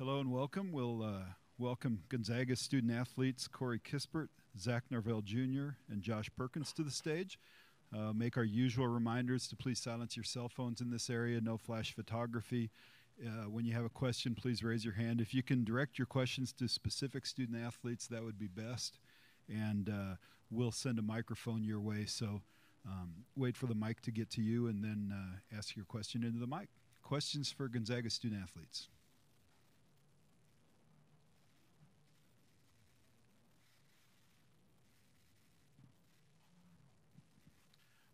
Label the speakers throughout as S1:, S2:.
S1: Hello and welcome. We'll welcome Gonzaga student athletes Corey Kispert, Zach Norvell Jr., and Josh Perkins to the stage. Make our usual reminders to please silence your cell phones in this area, no flash photography. When you have a question, please raise your hand. If you can direct your questions to specific student athletes, that would be best. And we'll send a microphone your way, so wait for the mic to get to you and then ask your question into the mic. Questions for Gonzaga student athletes?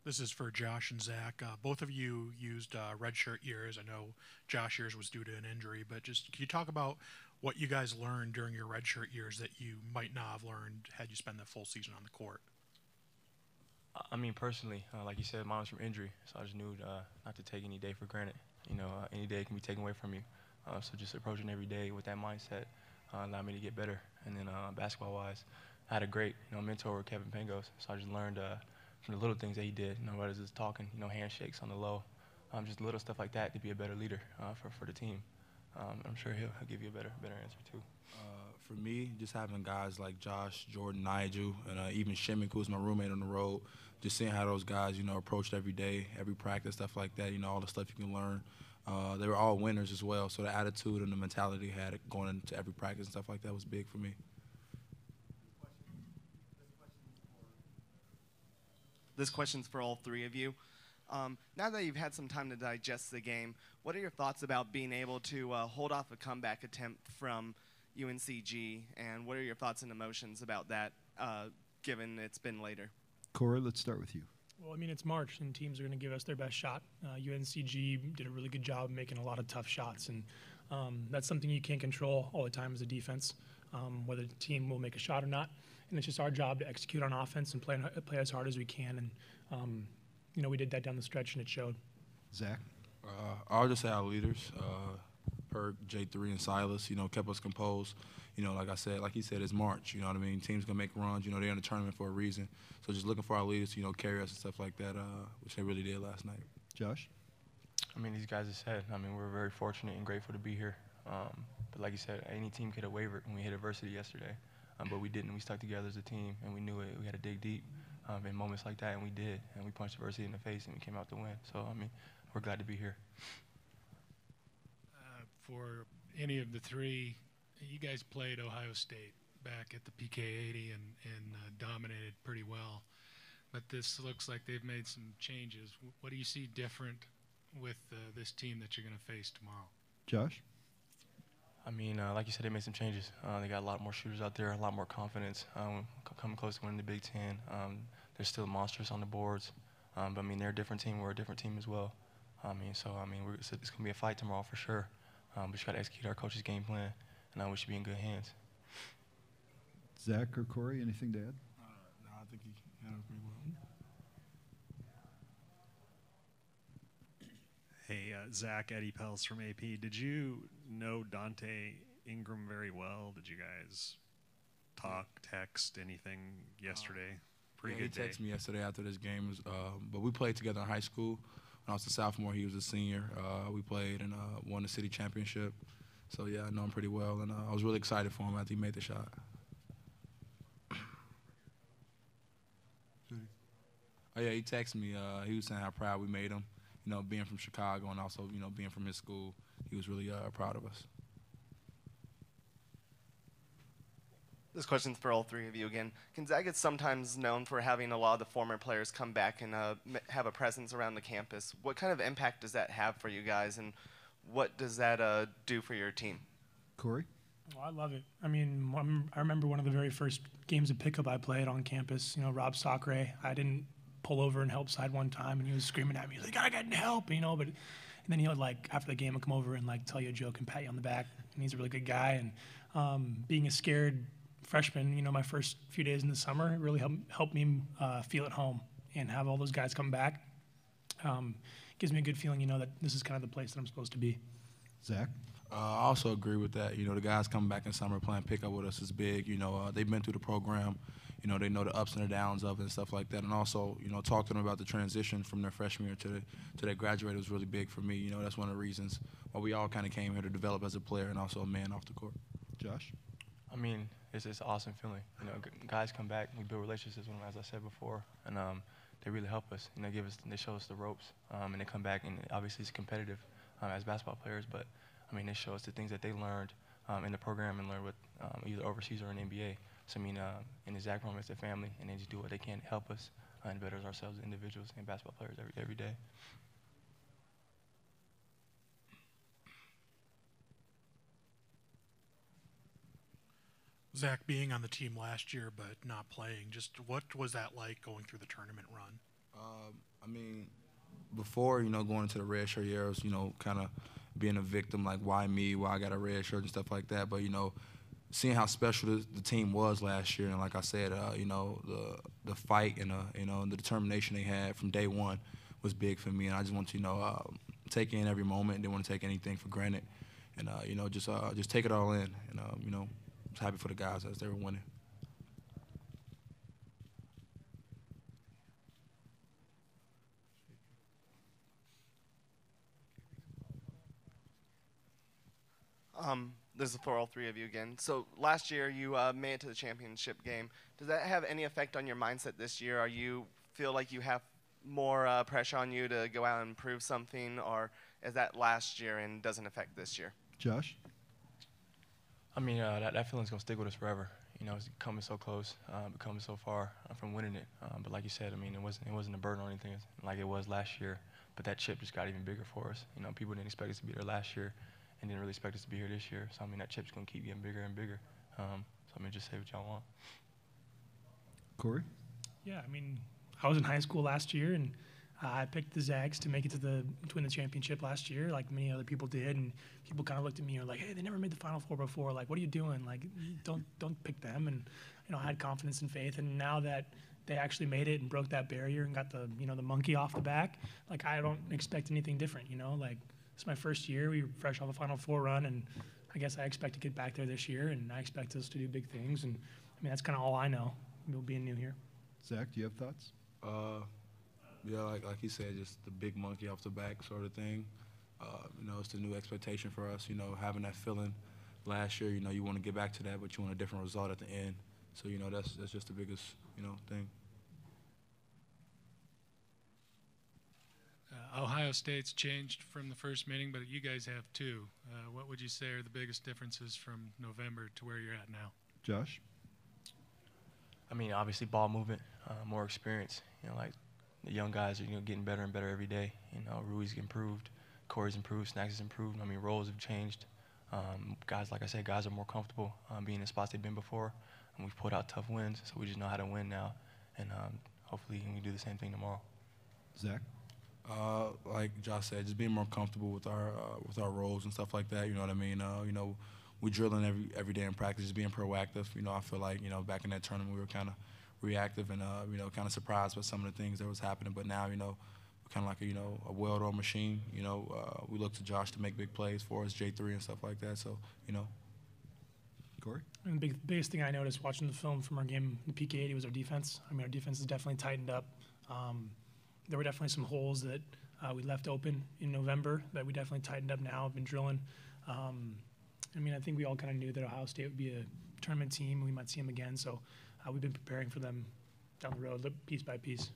S2: This is for Josh and Zach. Both of you used redshirt years. I know Josh years was due to an injury, but just can you talk about what you guys learned during your redshirt years that you might not have learned had you spent the full season on the court?
S3: I mean, personally, like you said, mine was from injury, so I just knew not to take any day for granted. You know, any day can be taken away from you. So just approaching every day with that mindset allowed me to get better. And then basketball-wise, I had a great, mentor with Kevin Pangos, so I just learned from the little things that he did, whether it's talking, handshakes on the low, just little stuff like that to be a better leader for the team. I'm sure he'll give you a better answer too.
S4: For me, just having guys like Josh, Jordan, Nigel, and even Shimmick, who's my roommate on the road, just seeing how those guys, approached every day, every practice, stuff like that, all the stuff you can learn. They were all winners as well, so the attitude and the mentality they had going into every practice and stuff like that was big for me.
S5: This question's for all three of you. Now that you've had some time to digest the game, what are your thoughts about being able to hold off a comeback attempt from UNCG, and what are your thoughts and emotions about that, given it's been later?
S1: Corey, let's start with you.
S6: Well, I mean, it's March, and teams are going to give us their best shot. UNCG did a really good job making a lot of tough shots, and that's something you can't control all the time as a defense, whether the team will make a shot or not. And it's just our job to execute on offense and play as hard as we can. And, we did that down the stretch, and it showed.
S1: Zach?
S4: I'll just say our leaders, Perk, J3, and Silas, kept us composed. Like he said, it's March, you know what I mean? Teams going to make runs, they're in the tournament for a reason. So just looking for our leaders to, carry us and stuff like that, which they really did last night.
S1: Josh?
S3: I mean, these guys have said, we're very fortunate and grateful to be here. But like you said, any team could have wavered when we hit adversity yesterday. But we didn't. We stuck together as a team, and we knew it. We had to dig deep in moments like that, and we did. And we punched adversity in the face, and we came out to win. So, we're glad to be here.
S2: For any of the three, you guys played Ohio State back at the PK80 and dominated pretty well. But this looks like they've made some changes. What do you see different with this team that you're going to face tomorrow?
S1: Josh?
S3: Like you said, they made some changes. They got a lot more shooters out there, a lot more confidence. Coming close to winning the Big Ten. They're still monsters on the boards. But, they're a different team. We're a different team as well. It's going to be a fight tomorrow for sure. We just got to execute our coach's game plan, and we should be in good hands.
S1: Zach or Corey, anything to add?
S4: No, I think he handled it pretty well.
S7: Hey, Zach, Eddie Pels from AP. Did you know Dante Ingram very well? Did you guys talk, text, anything yesterday? Pretty good day.
S4: He texted me yesterday after this game. But we played together in high school. When I was a sophomore, he was a senior. We played and won the city championship. So, yeah, I know him pretty well. And I was really excited for him after he made the shot. Oh, yeah, he texted me. He was saying how proud we made him. Being from Chicago and also, being from his school, he was really proud of us.
S5: This question's for all three of you again. Gonzaga is sometimes known for having a lot of the former players come back and have a presence around the campus. What kind of impact does that have for you guys, and what does that do for your team?
S1: Corey?
S6: Well, I love it. I remember one of the very first games of pickup I played on campus. Rob Sacre. I didn't pull over and help side one time, and he was screaming at me. He was like, "I got help," but and then he would after the game, would come over and tell you a joke and pat you on the back. And he's a really good guy. And being a scared freshman, my first few days in the summer, it really helped me feel at home and have all those guys come back. Gives me a good feeling, that this is kind of the place that I'm supposed to be.
S1: Zach?
S4: I also agree with that. You know, the guys coming back in summer playing pickup with us is big. You know, they've been through the program. You know, they know the ups and the downs of it and stuff like that. And also, you know, talk to them about the transition from their freshman year to their graduate was really big for me. You know, that's one of the reasons why we all kind of came here to develop as a player and also a man off the court.
S1: Josh?
S3: I mean, it's an awesome feeling. You know, guys come back, we build relationships with them, as I said before, and they really help us. You know, they show us the ropes, and they come back, and obviously it's competitive as basketball players, but I mean, they show us the things that they learned in the program and learned with either overseas or in the NBA. So I mean, in the Zach room, it's their family, and they just do what they can to help us and better ourselves as individuals and basketball players every day.
S8: Zach, being on the team last year but not playing, just what was that like going through the tournament run?
S4: I mean, before, you know, going into the red shirt years, you know, kind of being a victim, like why me, why I got a red shirt and stuff like that. But, you know, seeing how special the team was last year, and like I said, you know, the fight and you know, the determination they had from day one was big for me. And I just want to, you know, take in every moment. Didn't want to take anything for granted, and you know, just take it all in. And you know, I was happy for the guys as they were winning.
S5: This is for all three of you again. So last year you made it to the championship game. Does that have any effect on your mindset this year? Are you feel like you have more pressure on you to go out and prove something, or is that last year and doesn't affect this year?
S1: Josh?
S3: I mean, that feeling's gonna stick with us forever. You know, it's coming so close, coming so far from winning it. But like you said, I mean, it wasn't a burden or anything like it was last year. But that chip just got even bigger for us. You know, people didn't expect us to be there last year, and didn't really expect us to be here this year. So I mean, that chip's gonna keep getting bigger and bigger. So I mean, just say what y'all want.
S1: Corey?
S6: Yeah, I mean, I was in high school last year, and I picked the Zags to make it to the championship last year, like many other people did. And people kind of looked at me and were like, "Hey, they never made the Final Four before. Like, what are you doing? Like, don't pick them." And you know, I had confidence and faith. And now that they actually made it and broke that barrier and got the monkey off the back, like I don't expect anything different. You know, like it's my first year. We were fresh off a Final Four run, and I guess I expect to get back there this year, and I expect us to do big things. And I mean, that's kind of all I know. Being new here.
S1: Zach, do you have thoughts?
S4: Yeah, like he said, just the big monkey off the back sort of thing. You know, it's the new expectation for us. You know, having that feeling last year. You know, you want to get back to that, but you want a different result at the end. So you know, that's just the biggest thing.
S2: Ohio State's changed from the first meeting, but you guys have too. What would you say are the biggest differences from November to where you're at now?
S1: Josh?
S3: I mean, obviously ball movement, more experience. You know, like the young guys are getting better and better every day. You know, Rui's improved, Corey's improved, Snacks has improved. I mean, roles have changed. Guys, like I said, guys are more comfortable being in spots they've been before, and we've pulled out tough wins, so we just know how to win now, and hopefully we can do the same thing tomorrow.
S1: Zach?
S4: Like Josh said, just being more comfortable with our roles and stuff like that. You know what I mean? You know, we drilling every day in practice, just being proactive. You know, I feel like back in that tournament we were kind of reactive and kind of surprised by some of the things that was happening. But now we're kind of like a well-oiled machine. We look to Josh to make big plays for us, J3 and stuff like that. So
S1: Corey?
S6: And the biggest thing I noticed watching the film from our game, the PK80, was our defense. I mean, our defense has definitely tightened up. There were definitely some holes that we left open in November that we definitely tightened up now. I've been drilling. I mean, I think we all kind of knew that Ohio State would be a tournament team. We might see them again. So we've been preparing for them down the road, piece by piece.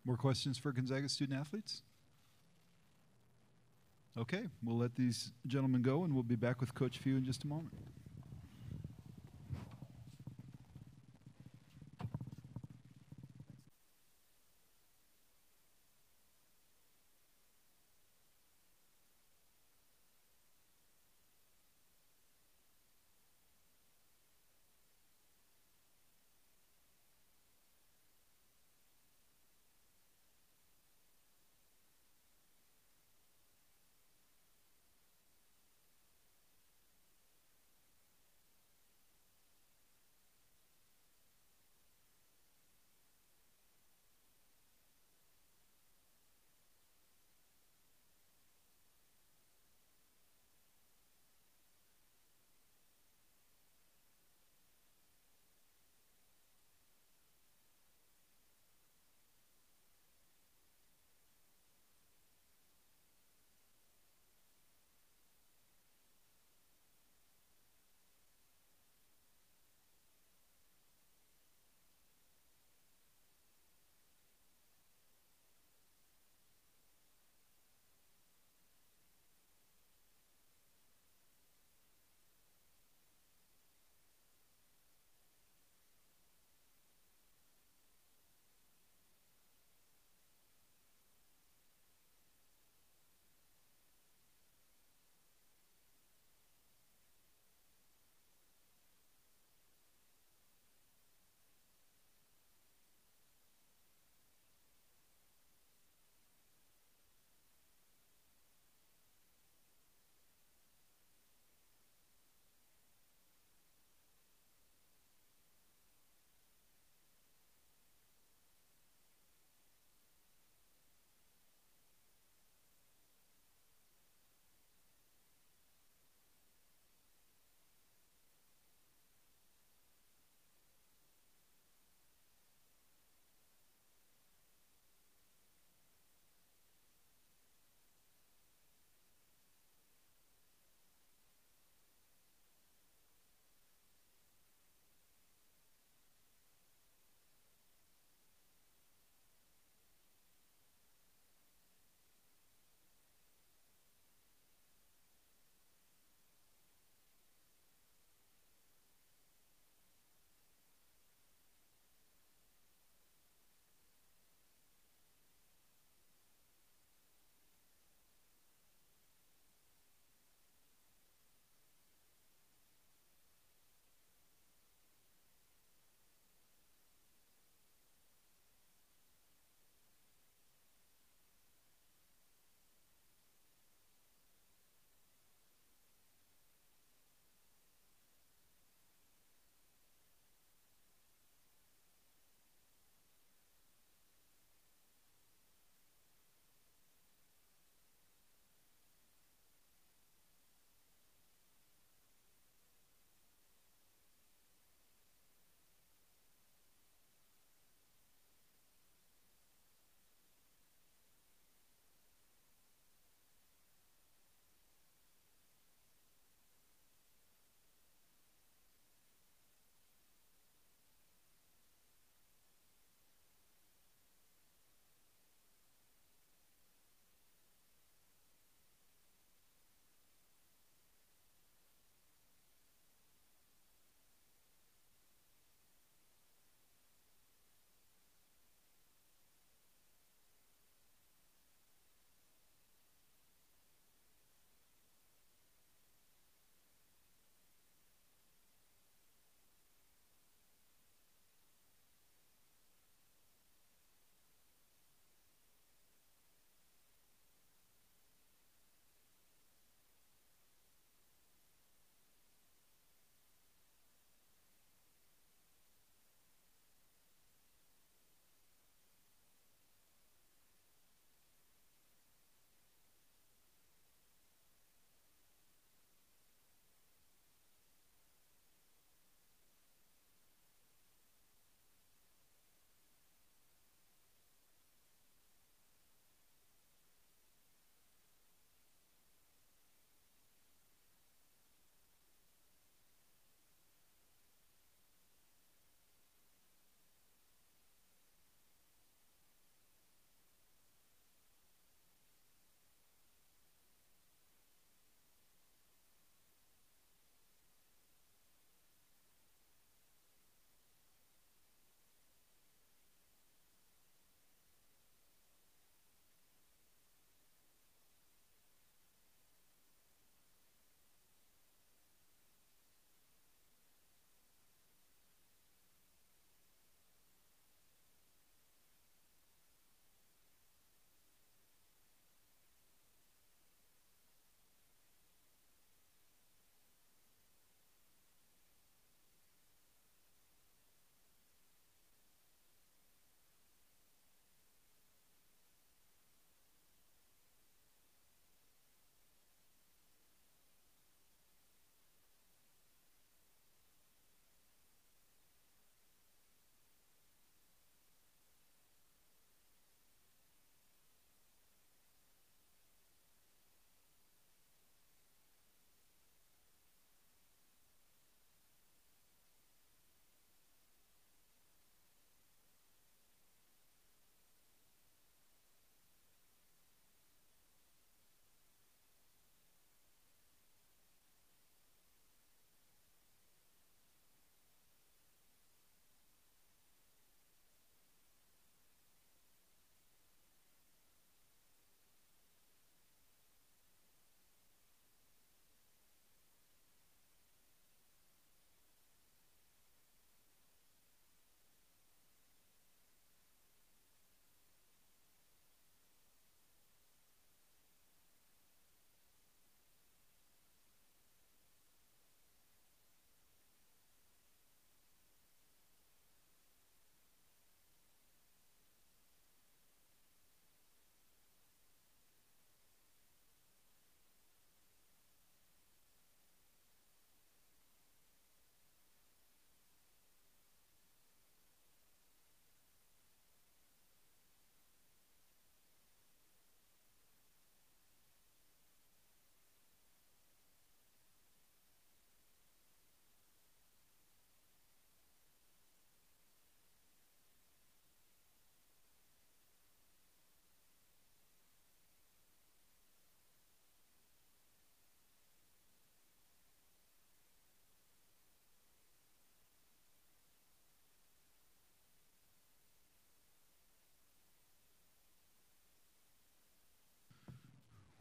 S1: More questions for Gonzaga student athletes? Okay, we'll let these gentlemen go, and we'll be back with Coach Few in just a moment.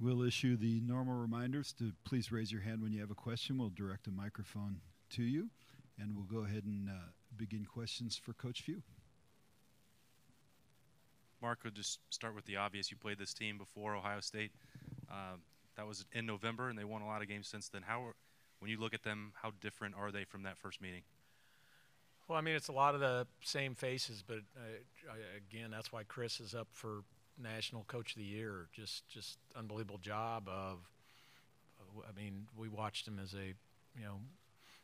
S1: We'll issue the normal reminders to please raise your hand when you have a question. We'll direct a microphone to you, and we'll go ahead and begin questions for Coach Few.
S9: Mark, we'll just start with the obvious. You played this team before Ohio State. That was in November, and they won a lot of games since then. When you look at them, how different are they from that first meeting?
S10: Well, I mean, it's a lot of the same faces, but again, that's why Chris is up for National Coach of the Year. Just unbelievable job of. I mean, we watched him as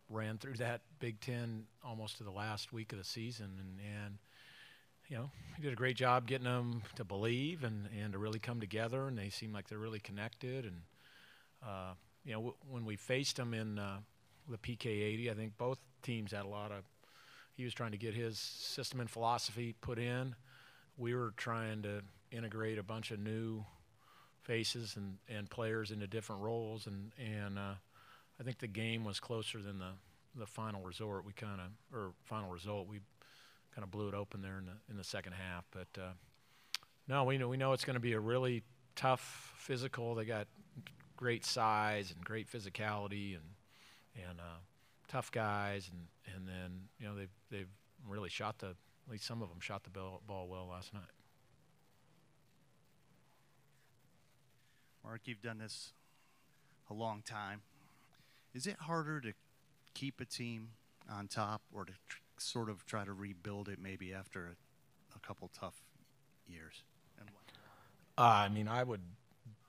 S10: ran through that Big Ten almost to the last week of the season, and he did a great job getting them to believe and to really come together, and they seem like they're really connected. And when we faced them in the PK80, I think both teams had a lot of. He was trying to get his system and philosophy put in. We were trying to integrate a bunch of new faces and players into different roles, and I think the game was closer than the final result. We kind of blew it open there in the second half. But no, we know it's going to be a really tough physical. They got great size and great physicality and tough guys, and then they've really at least some of them shot the ball well last night.
S11: Mark, you've done this a long time. Is it harder to keep a team on top or to sort of try to rebuild it maybe after a couple tough years?
S10: I mean, I would,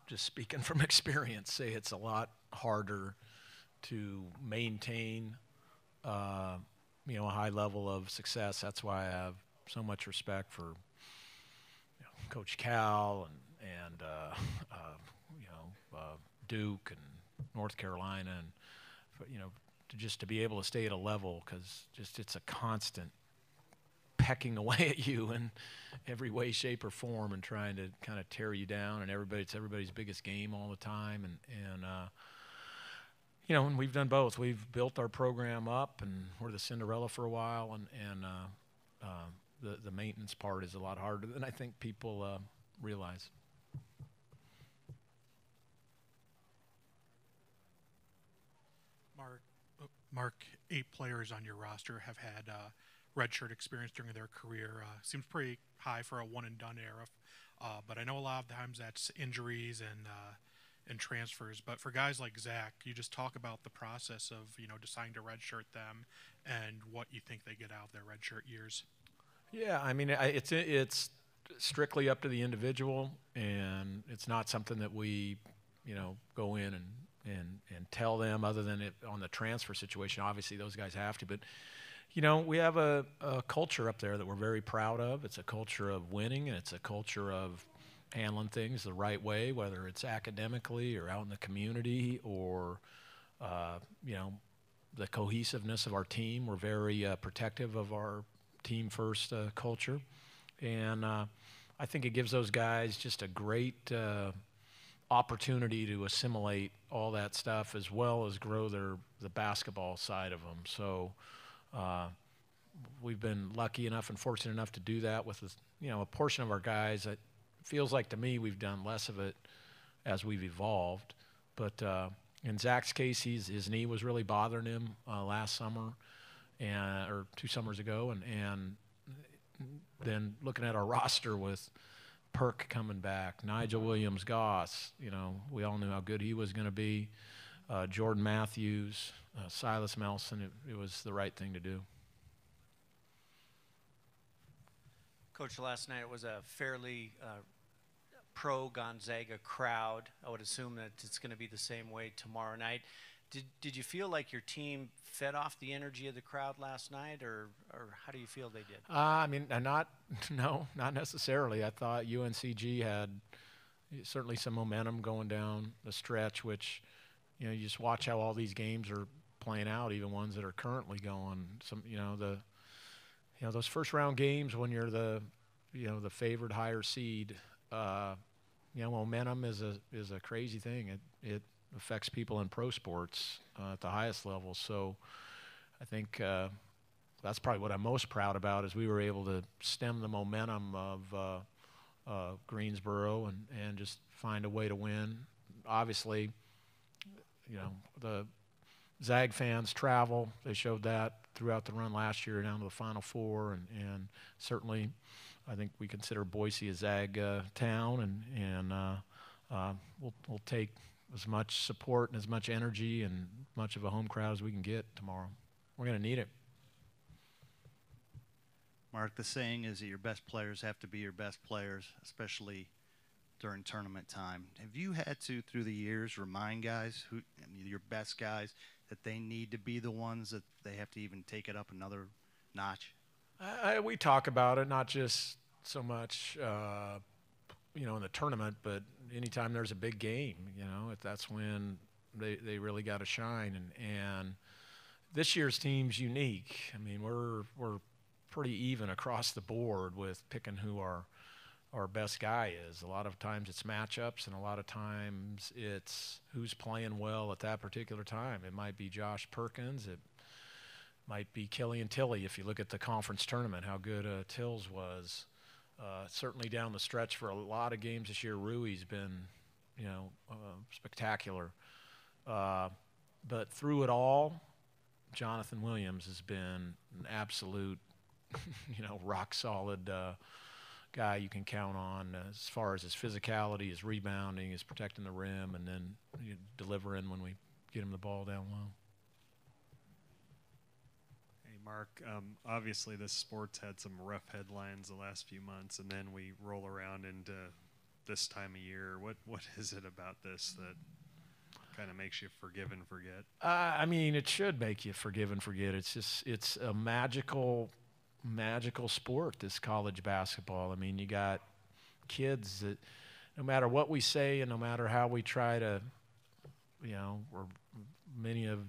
S10: just speaking from experience, say it's a lot harder to maintain a high level of success. That's why I have so much respect for Coach Cal and Duke and North Carolina, and to be able to stay at a level, because it's a constant pecking away at you in every way, shape, or form, and trying to kind of tear you down. And it's everybody's biggest game all the time, and we've done both. We've built our program up, and we're the Cinderella for a while, and the maintenance part is a lot harder than I think people realize.
S8: Mark, 8 players on your roster have had redshirt experience during their career. Seems pretty high for a one-and-done era, but I know a lot of times that's injuries and transfers. But for guys like Zach, you just talk about the process of deciding to redshirt them and what you think they get out of their redshirt years.
S10: Yeah, I mean, it's strictly up to the individual, and it's not something that we go in and tell them, other than it on the transfer situation. Obviously those guys have to, but we have a culture up there that we're very proud of. It's a culture of winning, and it's a culture of handling things the right way, whether it's academically or out in the community or the cohesiveness of our team. We're very protective of our team first culture, and I think it gives those guys just a great opportunity to assimilate all that stuff, as well as grow the basketball side of them. So we've been lucky enough and fortunate enough to do that with a portion of our guys. It feels like to me we've done less of it as we've evolved. But in Zach's case, his knee was really bothering him last summer or 2 summers ago, and then looking at our roster with Perk coming back, Nigel Williams-Goss, we all knew how good he was going to be. Jordan Matthews, Silas Melson, it was the right thing to do.
S12: Coach, last night was a fairly pro-Gonzaga crowd. I would assume that it's going to be the same way tomorrow night. Did you feel like your team fed off the energy of the crowd last night, or how do you feel they did? I mean, not necessarily. I thought UNCG had certainly some momentum going down the stretch, which, you just watch how all these games are playing out, even ones that are currently going. Those first round games when you're the favored higher seed, momentum is a crazy thing. It affects people in pro sports at the highest level. So I think that's probably what I'm most proud about, is we were able to stem the momentum of Greensboro and just find a way to win
S10: obviously, the Zag fans travel. They showed that throughout the run last year down to the Final Four, and certainly I think we consider Boise a Zag town, and we'll take as much support and as much energy and much of a home crowd as we can get tomorrow. We're going to need it.
S11: Mark, the saying is that your best players have to be your best players, especially during tournament time. Have you had to, through the years, remind guys, your best guys, that they need to be the ones that they have to even take it up another notch?
S10: We talk about it, not just so much, in the tournament, but anytime there's a big game, that's when they really got to shine. And this year's team's unique. I mean, we're pretty even across the board with picking who our best guy is. A lot of times it's matchups, and a lot of times it's who's playing well at that particular time. It might be Josh Perkins. It might be Killian Tilly if you look at the conference tournament, how good Tills was. Certainly down the stretch for a lot of games this year, Rui's been, spectacular. But through it all, Jonathan Williams has been an absolute, rock solid guy you can count on as far as his physicality, his rebounding, his protecting the rim, and then delivering when we get him the ball down low.
S7: Hey, Mark, obviously this sport's had some rough headlines the last few months, and then we roll around into this time of year. What is it about this that kind of makes you forgive and forget?
S10: I mean, it should make you forgive and forget. It's a magical sport, this college basketball. I mean, you got kids that no matter what we say and no matter how we try to, or many of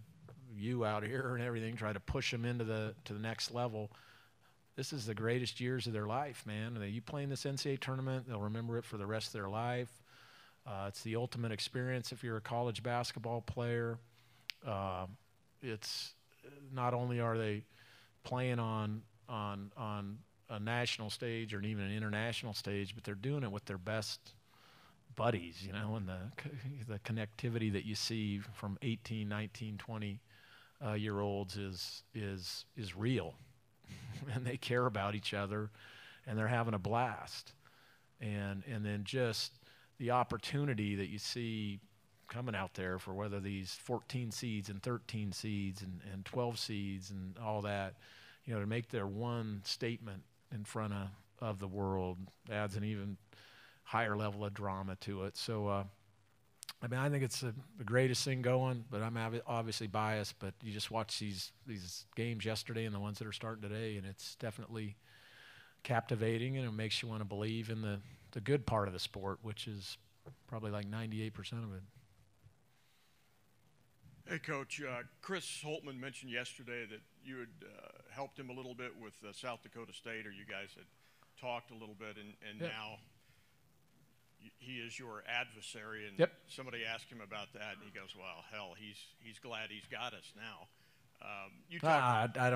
S10: you out here and everything, try to push them into the next level, this is the greatest years of their life, man. You play in this NCAA tournament, they'll remember it for the rest of their life. It's the ultimate experience if you're a college basketball player. It's not only are they playing on a national stage or even an international stage, but they're doing it with their best buddies, and the connectivity that you see from 18, 19, 20 year olds is real. And they care about each other, and they're having a blast. And then just the opportunity that you see coming out there for whether these 14 seeds and 13 seeds and 12 seeds and all that, to make their one statement in front of the world adds an even higher level of drama to it. So, I think it's the greatest thing going, but I'm obviously biased, but you just watch these games yesterday and the ones that are starting today, and it's definitely captivating, and it makes you want to believe in the good part of the sport, which is probably like 98% of it.
S13: Hey, Coach. Chris Holtman mentioned yesterday that you had helped him a little bit with South Dakota State, or you guys had talked a little bit, and
S10: Yep.
S13: now he is your adversary. And
S10: Yep.
S13: somebody asked him about that, and he goes, "Well, hell, he's glad he's got us now."
S10: I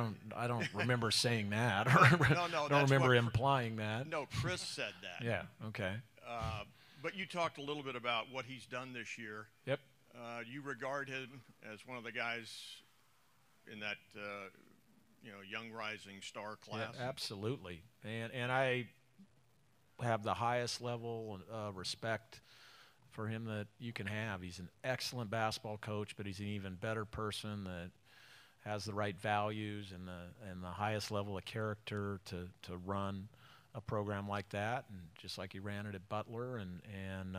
S10: don't remember saying that.
S13: No,
S10: I don't remember implying that.
S13: No, Chris said that.
S10: Yeah. Okay.
S13: But you talked a little bit about what he's done this year.
S10: Yep.
S13: You regard him as one of the guys in that young rising star class.
S10: Yeah, absolutely, and I have the highest level of respect for him that you can have. He's an excellent basketball coach, but he's an even better person that has the right values and the highest level of character to run a program like that, and just like he ran it at Butler, and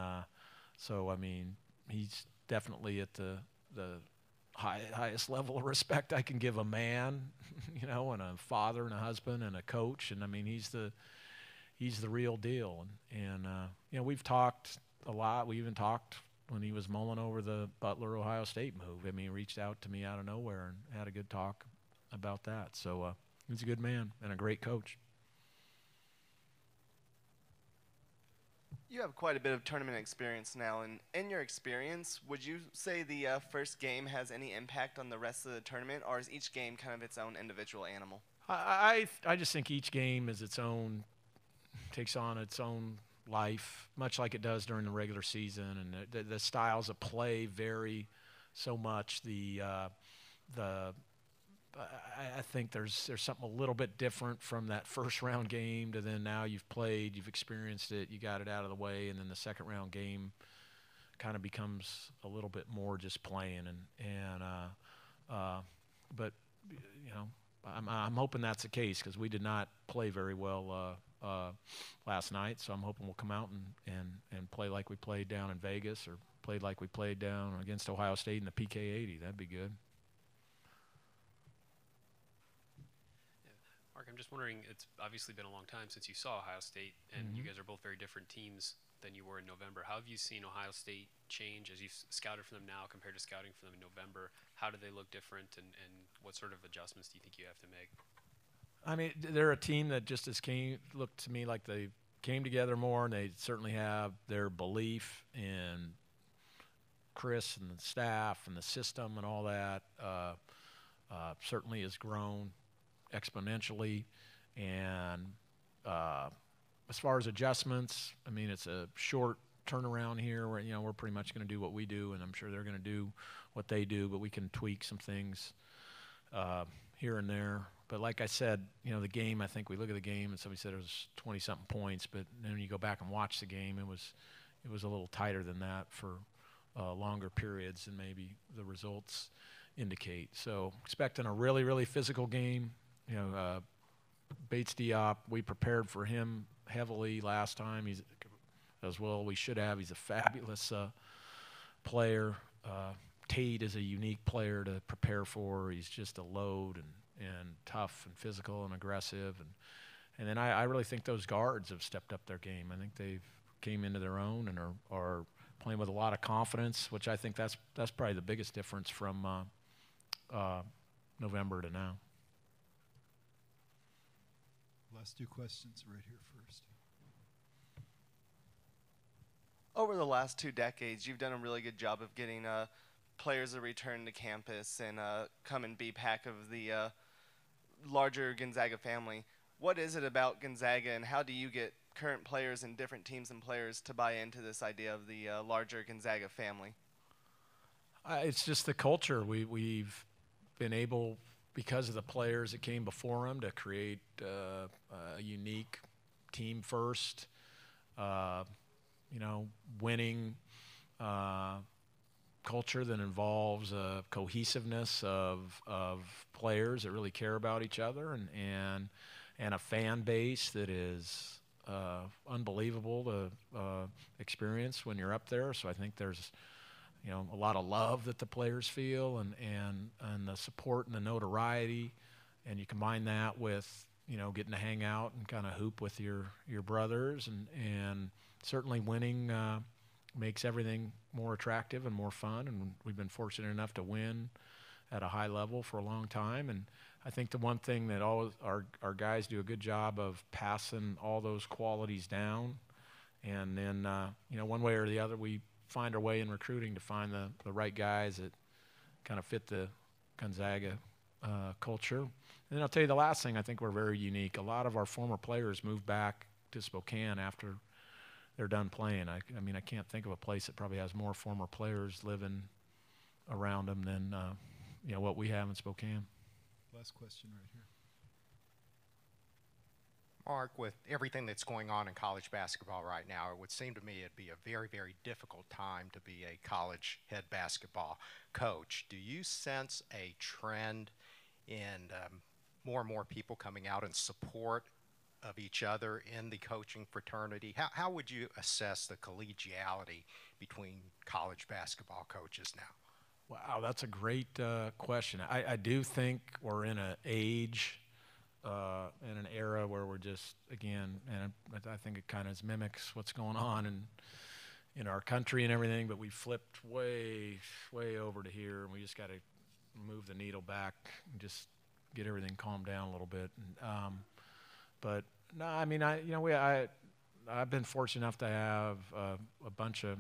S10: so I mean he's definitely at the highest level of respect I can give a man, and a father and a husband and a coach, and I mean he's the real deal, and we've talked a lot. We even talked when he was mulling over the Butler Ohio State move. I mean, he reached out to me out of nowhere and had a good talk about that. So he's a good man and a great coach.
S5: You have quite a bit of tournament experience now, and in your experience, would you say the first game has any impact on the rest of the tournament, or is each game kind of its own individual animal?
S10: I just think each game is its own, takes on its own life, much like it does during the regular season, and the styles of play vary so much. I think there's something a little bit different from that first round game to then now you've played, you've experienced it, you got it out of the way, and then the second round game kind of becomes a little bit more just playing. But you know, I'm hoping that's the case because we did not play very well last night. So I'm hoping we'll come out and play like we played down in Vegas or played like we played down against Ohio State in the PK80. That'd be good.
S14: Mark, I'm just wondering, it's obviously been a long time since you saw Ohio State, and you guys are both very different teams than you were in November. How have you seen Ohio State change as you've scouted for them now compared to scouting for them in November? How do they look different, and what sort of adjustments do you think you have to make?
S10: I mean, they're a team that just looked to me like they came together more, and they certainly have their belief in Chris and the staff and the system and all that certainly has grown exponentially. And as far as adjustments, I mean, it's a short turnaround here where, we're pretty much going to do what we do, and I'm sure they're going to do what they do, but we can tweak some things here and there. But like I said, the game, I think we look at the game and somebody said it was 20-something points, but then when you go back and watch the game, it was a little tighter than that for longer periods than maybe the results indicate. So expecting a really, really physical game. Bates Diop, we prepared for him heavily last time. He's as well we should have. He's a fabulous player. Tate is a unique player to prepare for. He's just a load and tough and physical and aggressive. And then I really think those guards have stepped up their game. I think they've came into their own and are playing with a lot of confidence, which I think that's probably the biggest difference from November to now.
S1: Last two questions right here first.
S5: Over the last 2 decades, you've done a really good job of getting players to return to campus and come and be part of the larger Gonzaga family. What is it about Gonzaga, and how do you get current players and different teams and players to buy into this idea of the larger Gonzaga family?
S10: It's just the culture. We've been able, because of the players that came before them, to create a unique team first, winning culture that involves a cohesiveness of players that really care about each other and a fan base that is unbelievable to experience when you're up there. So I think there's a lot of love that the players feel and the support and the notoriety, and you combine that with getting to hang out and kind of hoop with your brothers and certainly winning makes everything more attractive and more fun, and we've been fortunate enough to win at a high level for a long time. And I think the one thing that always our guys do a good job of passing all those qualities down, and then one way or the other we find our way in recruiting to find the right guys that kind of fit the Gonzaga culture. And then I'll tell you the last thing, I think we're very unique. A lot of our former players moved back to Spokane after they're done playing. I mean, I can't think of a place that probably has more former players living around them than what we have in Spokane.
S1: Last question right here.
S15: Mark, with everything that's going on in college basketball right now, it would seem to me it'd be a very, very difficult time to be a college head basketball coach. Do you sense a trend in more and more people coming out in support of each other in the coaching fraternity? How would you assess the collegiality between college basketball coaches now?
S10: Wow, that's a great question. I do think we're in an age in an era where we're just, again, and I think it kind of mimics what's going on in our country and everything, but we flipped way over to here, and we just got to move the needle back and just get everything calmed down a little bit. But no, I mean, I've been fortunate enough to have a bunch of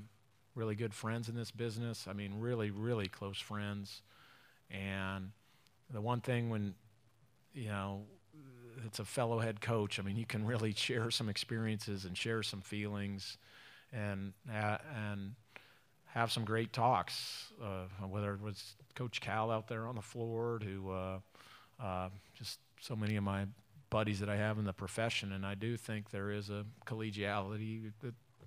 S10: really good friends in this business. I mean, really, really close friends. And the one thing when, it's a fellow head coach. I mean, you can really share some experiences and share some feelings, and have some great talks. Whether it was Coach Cal out there on the floor, to just so many of my buddies that I have in the profession, and I do think there is a collegiality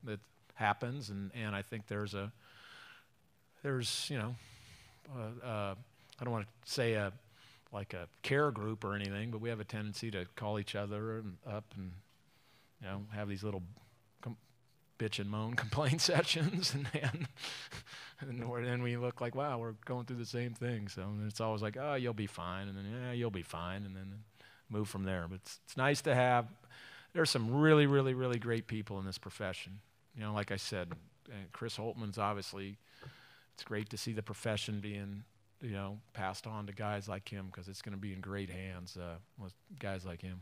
S10: that happens, and I think there's you know, I don't want to say like a care group or anything, but we have a tendency to call each other up and, you know, have these little bitch and moan complaint sessions, and then we look like, wow, we're going through the same thing. So it's always like, oh, you'll be fine, and then yeah, you'll be fine, and then move from there. But it's nice to have. There's some really, really, really great people in this profession. You know, like I said, Chris Holtman's obviously. It's great to see the profession being, you know, passed on to guys like him, because it's going to be in great hands with guys like him.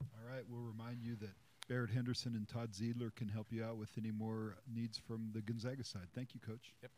S1: All right, we'll remind you that Barrett Henderson and Todd Ziedler can help you out with any more needs from the Gonzaga side. Thank you, Coach.
S10: Yep.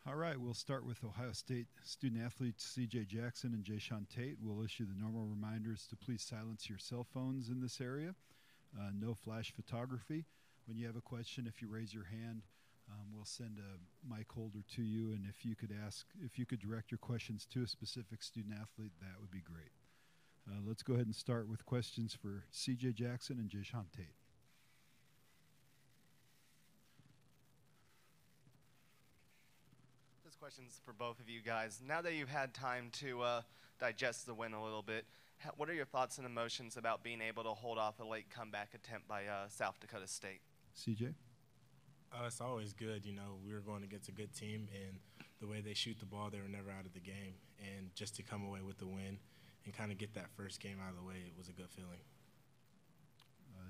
S1: All right, we'll start with Ohio State student athletes C.J. Jackson and Jay-Sean Tate. We'll issue the normal reminders to please silence your cell phones in this area. No flash photography. When you have a question, if you raise your hand, we'll send a mic holder to you, and if you could direct your questions to a specific student athlete, that would be great. Let's go ahead and start with questions for C.J. Jackson and Jay-Sean Tate.
S5: This question's for both of you guys. Now that you've had time to digest the win a little bit, what are your thoughts and emotions about being able to hold off a late comeback attempt by South Dakota State?
S1: C.J.?
S16: It's always good. You know, we were going against a good team, and the way they shoot the ball, they were never out of the game. And just to come away with the win and kind of get that first game out of the way, it was a good feeling.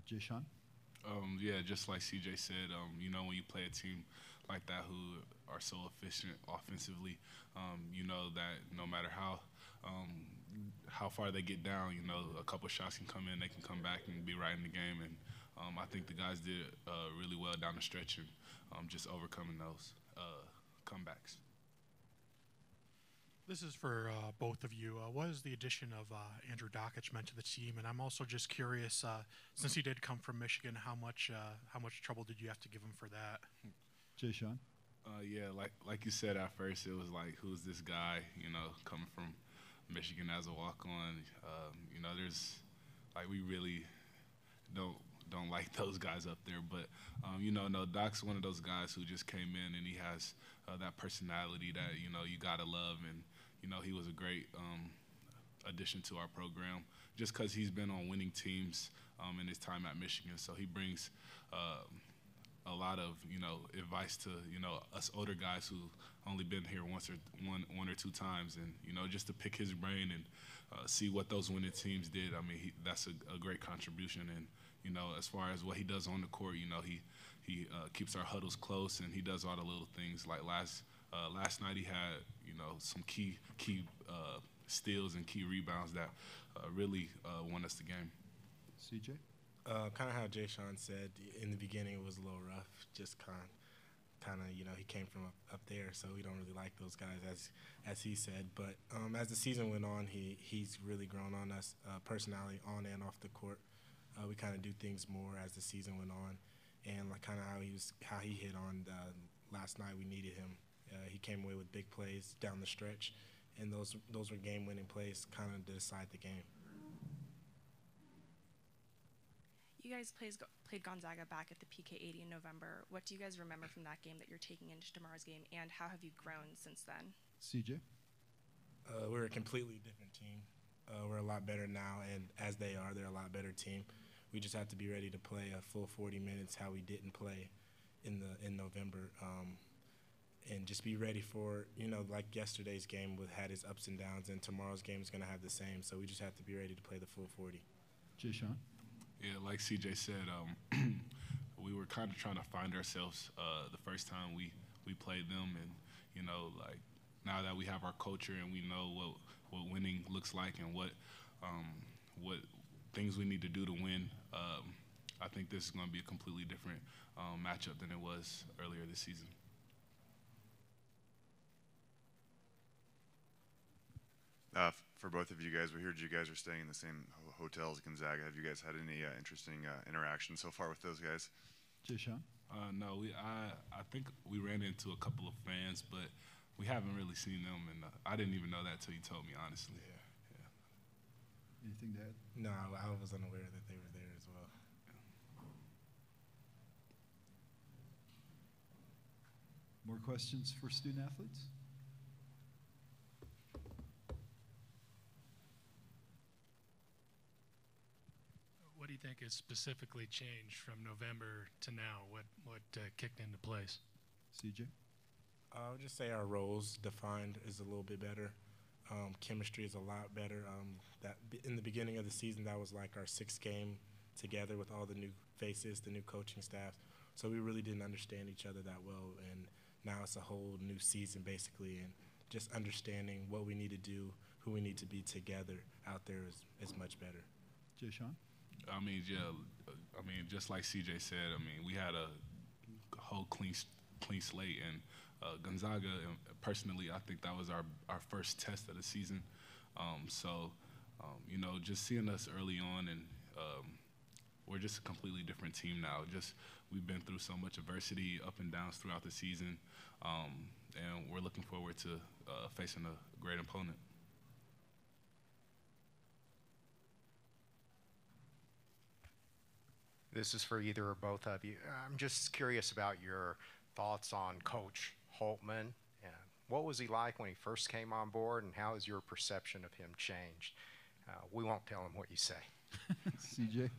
S1: Jay-Sean?
S17: Yeah, just like CJ said, you know, when you play a team like that who are so efficient offensively, you know that no matter how far they get down, you know, a couple shots can come in, they can come back and be right in the game. And I think the guys did really well down the stretch and just overcoming those comebacks.
S8: This is for both of you. What has the addition of Andrew Dockich meant to the team? And I'm also just curious, since he did come from Michigan, how much trouble did you have to give him for that?
S1: Jay-Sean?
S17: Yeah, like you said at first, it was like, who's this guy? You know, coming from Michigan as a walk-on. You know, we really don't like those guys up there. But you know, no, Doc's one of those guys who just came in and he has that personality that you know you gotta love. And you know, he was a great addition to our program just because he's been on winning teams in his time at Michigan. So he brings a lot of, you know, advice to, you know, us older guys who only been here one or two times, and you know, just to pick his brain and see what those winning teams did. I mean, that's a great contribution. And you know, as far as what he does on the court, you know, he keeps our huddles close, and he does all the little things. Like last night, he had, you know, some key steals and key rebounds that really won us the game.
S1: CJ?
S16: Kind of how Jay-Sean said, in the beginning it was a little rough, just kind of, you know, he came from up there, so we don't really like those guys, as he said. But as the season went on, he's really grown on us, personality on and off the court. We kind of do things more as the season went on, and like kind of how he hit on last night. We needed him. He came away with big plays down the stretch, and those were game-winning plays, kind of to decide the game.
S18: You guys played Gonzaga back at the PK80 in November. What do you guys remember from that game that you're taking into tomorrow's game, and how have you grown since then?
S1: CJ?
S16: We're a completely different team. We're a lot better now, and as they're a lot better team. We just have to be ready to play a full 40 minutes how we didn't play in November, and just be ready for, you know, like yesterday's game had its ups and downs, and tomorrow's game is going to have the same. So we just have to be ready to play the full 40.
S1: Jay-Sean?
S17: Yeah, like CJ said, we were kind of trying to find ourselves the first time we played them, and you know, like now that we have our culture and we know what winning looks like and what things we need to do to win, I think this is going to be a completely different matchup than it was earlier this season.
S19: For both of you guys, we heard you guys are staying in the same hotel as Gonzaga. Have you guys had any interesting interactions so far with those guys?
S1: Jay-Sean?
S17: No, I think we ran into a couple of fans, but we haven't really seen them, and I didn't even know that till you told me, honestly. Yeah.
S1: Anything to add?
S16: No, I was unaware that they were there as well.
S1: More questions for student athletes?
S2: What do you think has specifically changed from November to now? What kicked into place?
S1: CJ?
S16: I would just say our roles defined is a little bit better. Chemistry is a lot better. That in the beginning of the season, that was like our sixth game together with all the new faces, the new coaching staff. So we really didn't understand each other that well, and now it's a whole new season basically, and just understanding what we need to do, who we need to be together out there is much better.
S1: Jay-Sean?
S17: I mean, yeah. I mean, just like CJ said, I mean, we had a whole clean slate, and Gonzaga. And personally, I think that was our first test of the season. You know, just seeing us early on, and we're just a completely different team now. Just we've been through so much adversity, up and downs throughout the season, and we're looking forward to facing a great opponent.
S15: This is for either or both of you. I'm just curious about your thoughts on Coach Holtman. What was he like when he first came on board, and how has your perception of him changed? We won't tell him what you say.
S1: CJ?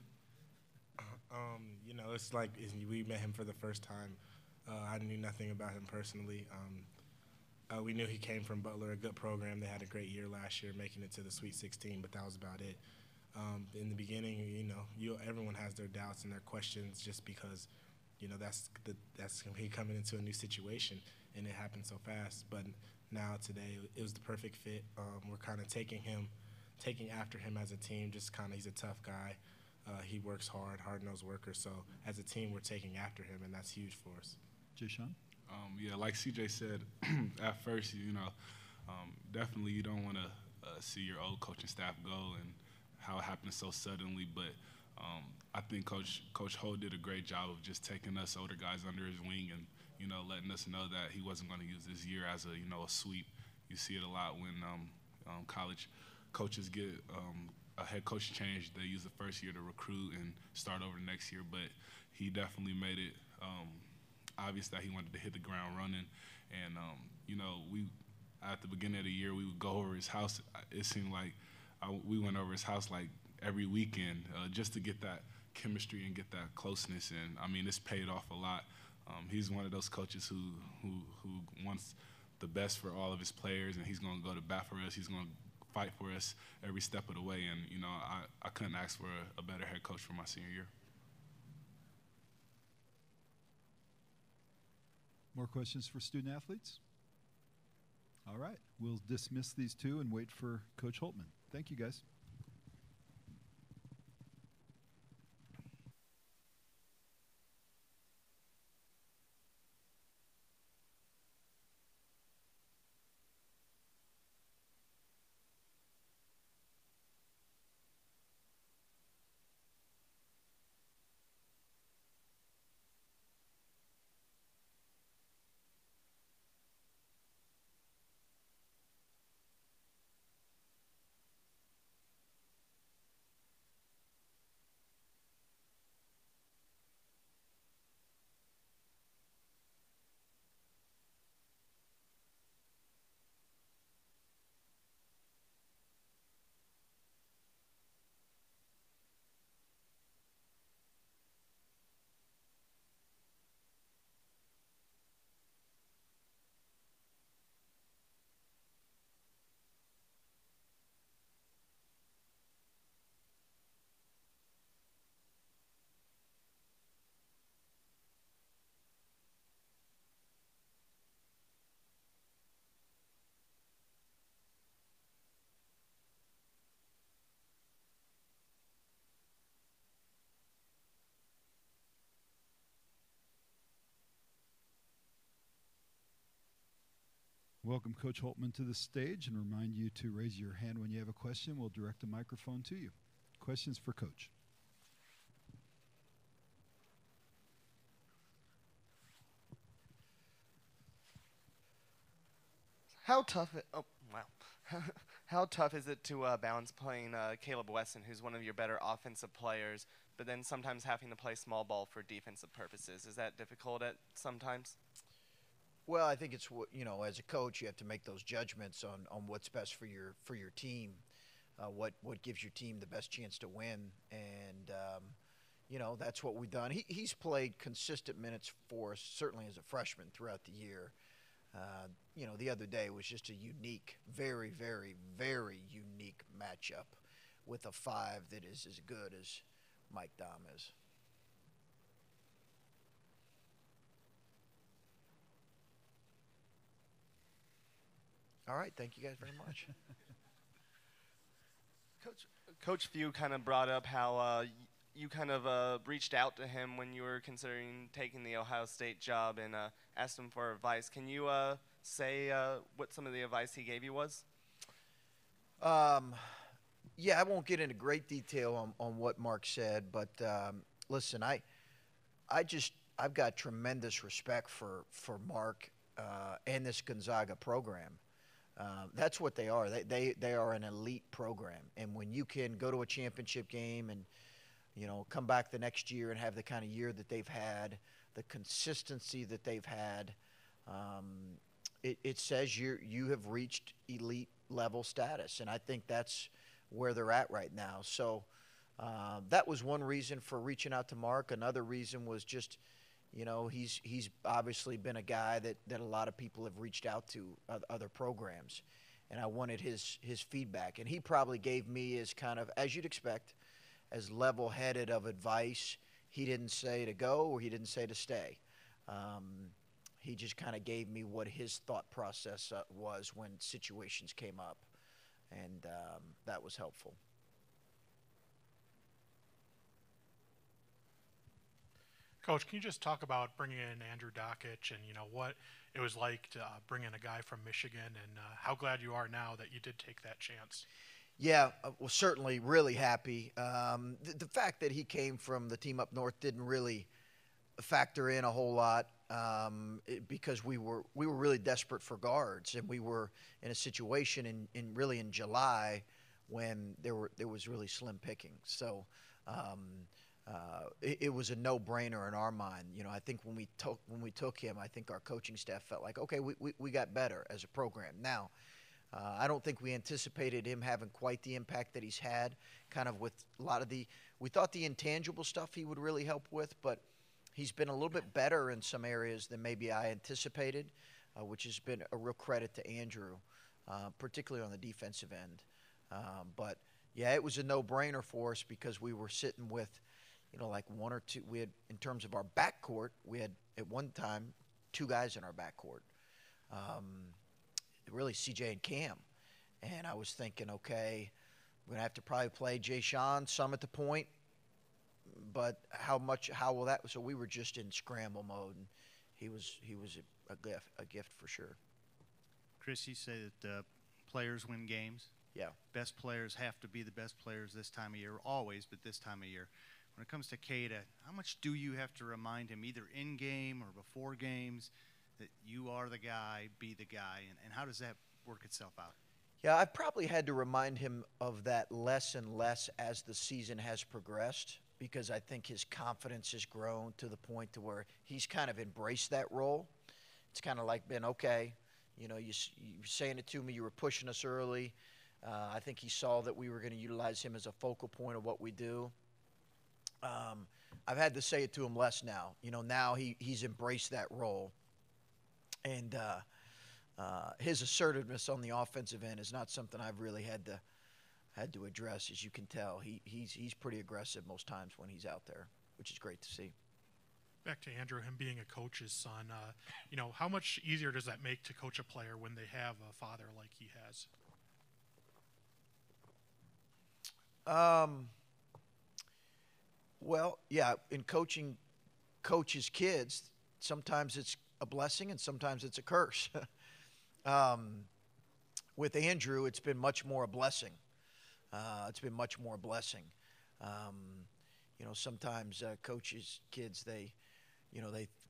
S16: You know, it's like we met him for the first time. I knew nothing about him personally. We knew he came from Butler, a good program. They had a great year last year, making it to the Sweet 16, but that was about it. In the beginning, you know, everyone has their doubts and their questions, just because, you know, that's he coming into a new situation, and it happened so fast. But now today, it was the perfect fit. We're kind of taking after him as a team. Just kind of, he's a tough guy. He works hard-nosed worker. So as a team, we're taking after him, and that's huge for us.
S1: Jay-Sean?
S17: Yeah, like CJ said, at first, you know, definitely you don't want to see your old coaching staff go, and how it happened so suddenly. But I think Coach Holt did a great job of just taking us older guys under his wing, and, you know, letting us know that he wasn't going to use this year as a, you know, a sweep. You see it a lot when college coaches get a head coach change. They use the first year to recruit and start over the next year. But he definitely made it obvious that he wanted to hit the ground running. And, you know, at the beginning of the year, we would go over his house. It seemed like we went over his house like every weekend just to get that chemistry and get that closeness. And, I mean, it's paid off a lot. He's one of those coaches who wants the best for all of his players, and he's going to go to bat for us. He's going to fight for us every step of the way. And, you know, I couldn't ask for a better head coach for my senior year.
S1: More questions for student athletes? All right. We'll dismiss these two and wait for Coach Holtman. Thank you, guys. Welcome Coach Holtman to the stage, and remind you to raise your hand when you have a question. We'll direct a microphone to you. Questions for Coach?
S5: How tough How tough is it to balance playing Caleb Wesson, who's one of your better offensive players, but then sometimes having to play small ball for defensive purposes? Is that difficult at sometimes?
S20: Well, I think it's you know, as a coach, you have to make those judgments on what's best for your team, what gives your team the best chance to win, and you know, that's what we've done. He's played consistent minutes for us, certainly as a freshman throughout the year. You know, the other day was just a unique, very, very, very unique matchup with a 5 that is as good as Mike Dahm is. All right, thank you guys very much.
S5: Coach Few kind of brought up how you kind of reached out to him when you were considering taking the Ohio State job, and asked him for advice. Can you say what some of the advice he gave you was?
S20: Yeah, I won't get into great detail on what Mark said, but listen, I've got tremendous respect for Mark and this Gonzaga program. That's what they are. They are an elite program, and when you can go to a championship game and come back the next year and have the kind of year that they've had, the consistency that they've had, it says you have reached elite level status, and I think that's where they're at right now. So that was one reason for reaching out to Mark. Another reason was just, he's obviously been a guy that a lot of people have reached out to, other programs, and I wanted his feedback. And he probably gave me as kind of, as you'd expect, as level-headed of advice. He didn't say to go or he didn't say to stay. He just kind of gave me what his thought process was when situations came up, and that was helpful.
S8: Coach, can you just talk about bringing in Andrew Dockich and what it was like to bring in a guy from Michigan, and how glad you are now that you did take that chance?
S20: Yeah, well, certainly really happy. The fact that he came from the team up north didn't really factor in a whole lot because we were really desperate for guards, and we were in a situation in July when there was really slim pickings. So it was a no-brainer in our mind. I think when we took him, I think our coaching staff felt like, okay, we got better as a program. Now, I don't think we anticipated him having quite the impact that he's had, kind of with a lot of we thought the intangible stuff he would really help with, but he's been a little bit better in some areas than maybe I anticipated, which has been a real credit to Andrew, particularly on the defensive end. But yeah, it was a no-brainer for us because we were sitting with, like one or two. We had, in terms of our backcourt, we had at one time 2 guys in our backcourt. Really CJ and Cam. And I was thinking, okay, we're going to have to probably play Jay Sean some at the point, but how will that? So we were just in scramble mode, and he was a gift for sure.
S11: Chris, you say that players win games.
S20: Yeah.
S11: Best players have to be the best players this time of year, always, but this time of year. When it comes to Dakota, how much do you have to remind him, either in game or before games, that you are the guy, be the guy, and how does that work itself out?
S20: Yeah, I've probably had to remind him of that less and less as the season has progressed, because I think his confidence has grown to the point to where he's kind of embraced that role. It's kind of like been, okay, you were saying it to me, you were pushing us early. I think he saw that we were going to utilize him as a focal point of what we do. I've had to say it to him less now. Now he's embraced that role. And his assertiveness on the offensive end is not something I've really had to address. As you can tell, he's pretty aggressive most times when he's out there, which is great to see.
S8: Back to Andrew, him being a coach's son, how much easier does that make to coach a player when they have a father like he has?
S20: Well, yeah, in coaching coaches' kids, sometimes it's a blessing and sometimes it's a curse. With Andrew, it's been much more a blessing. Sometimes coaches' kids, they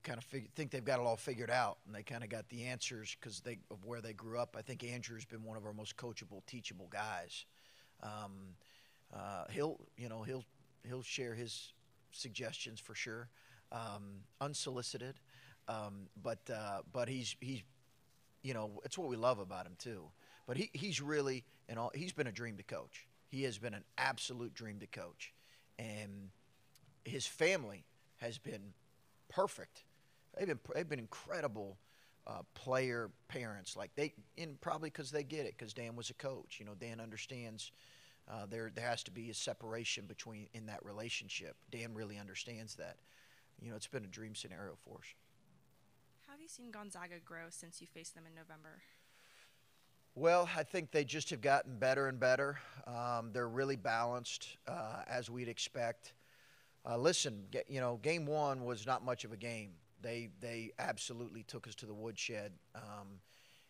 S20: kind of think they've got it all figured out, and they kind of got the answers because of where they grew up. I think Andrew's been one of our most coachable, teachable guys. He'll share his suggestions for sure, unsolicited. But he's it's what we love about him too. But he's really he's been a dream to coach. He has been an absolute dream to coach, and his family has been perfect. They've been incredible player parents. Like probably because they get it, because Dan was a coach. Dan understands. There has to be a separation in that relationship. Dan really understands that. It's been a dream scenario for us.
S18: How have you seen Gonzaga grow since you faced them in November?
S20: Well, I think they just have gotten better and better. They're really balanced, as we'd expect. Listen, game one was not much of a game. They absolutely took us to the woodshed.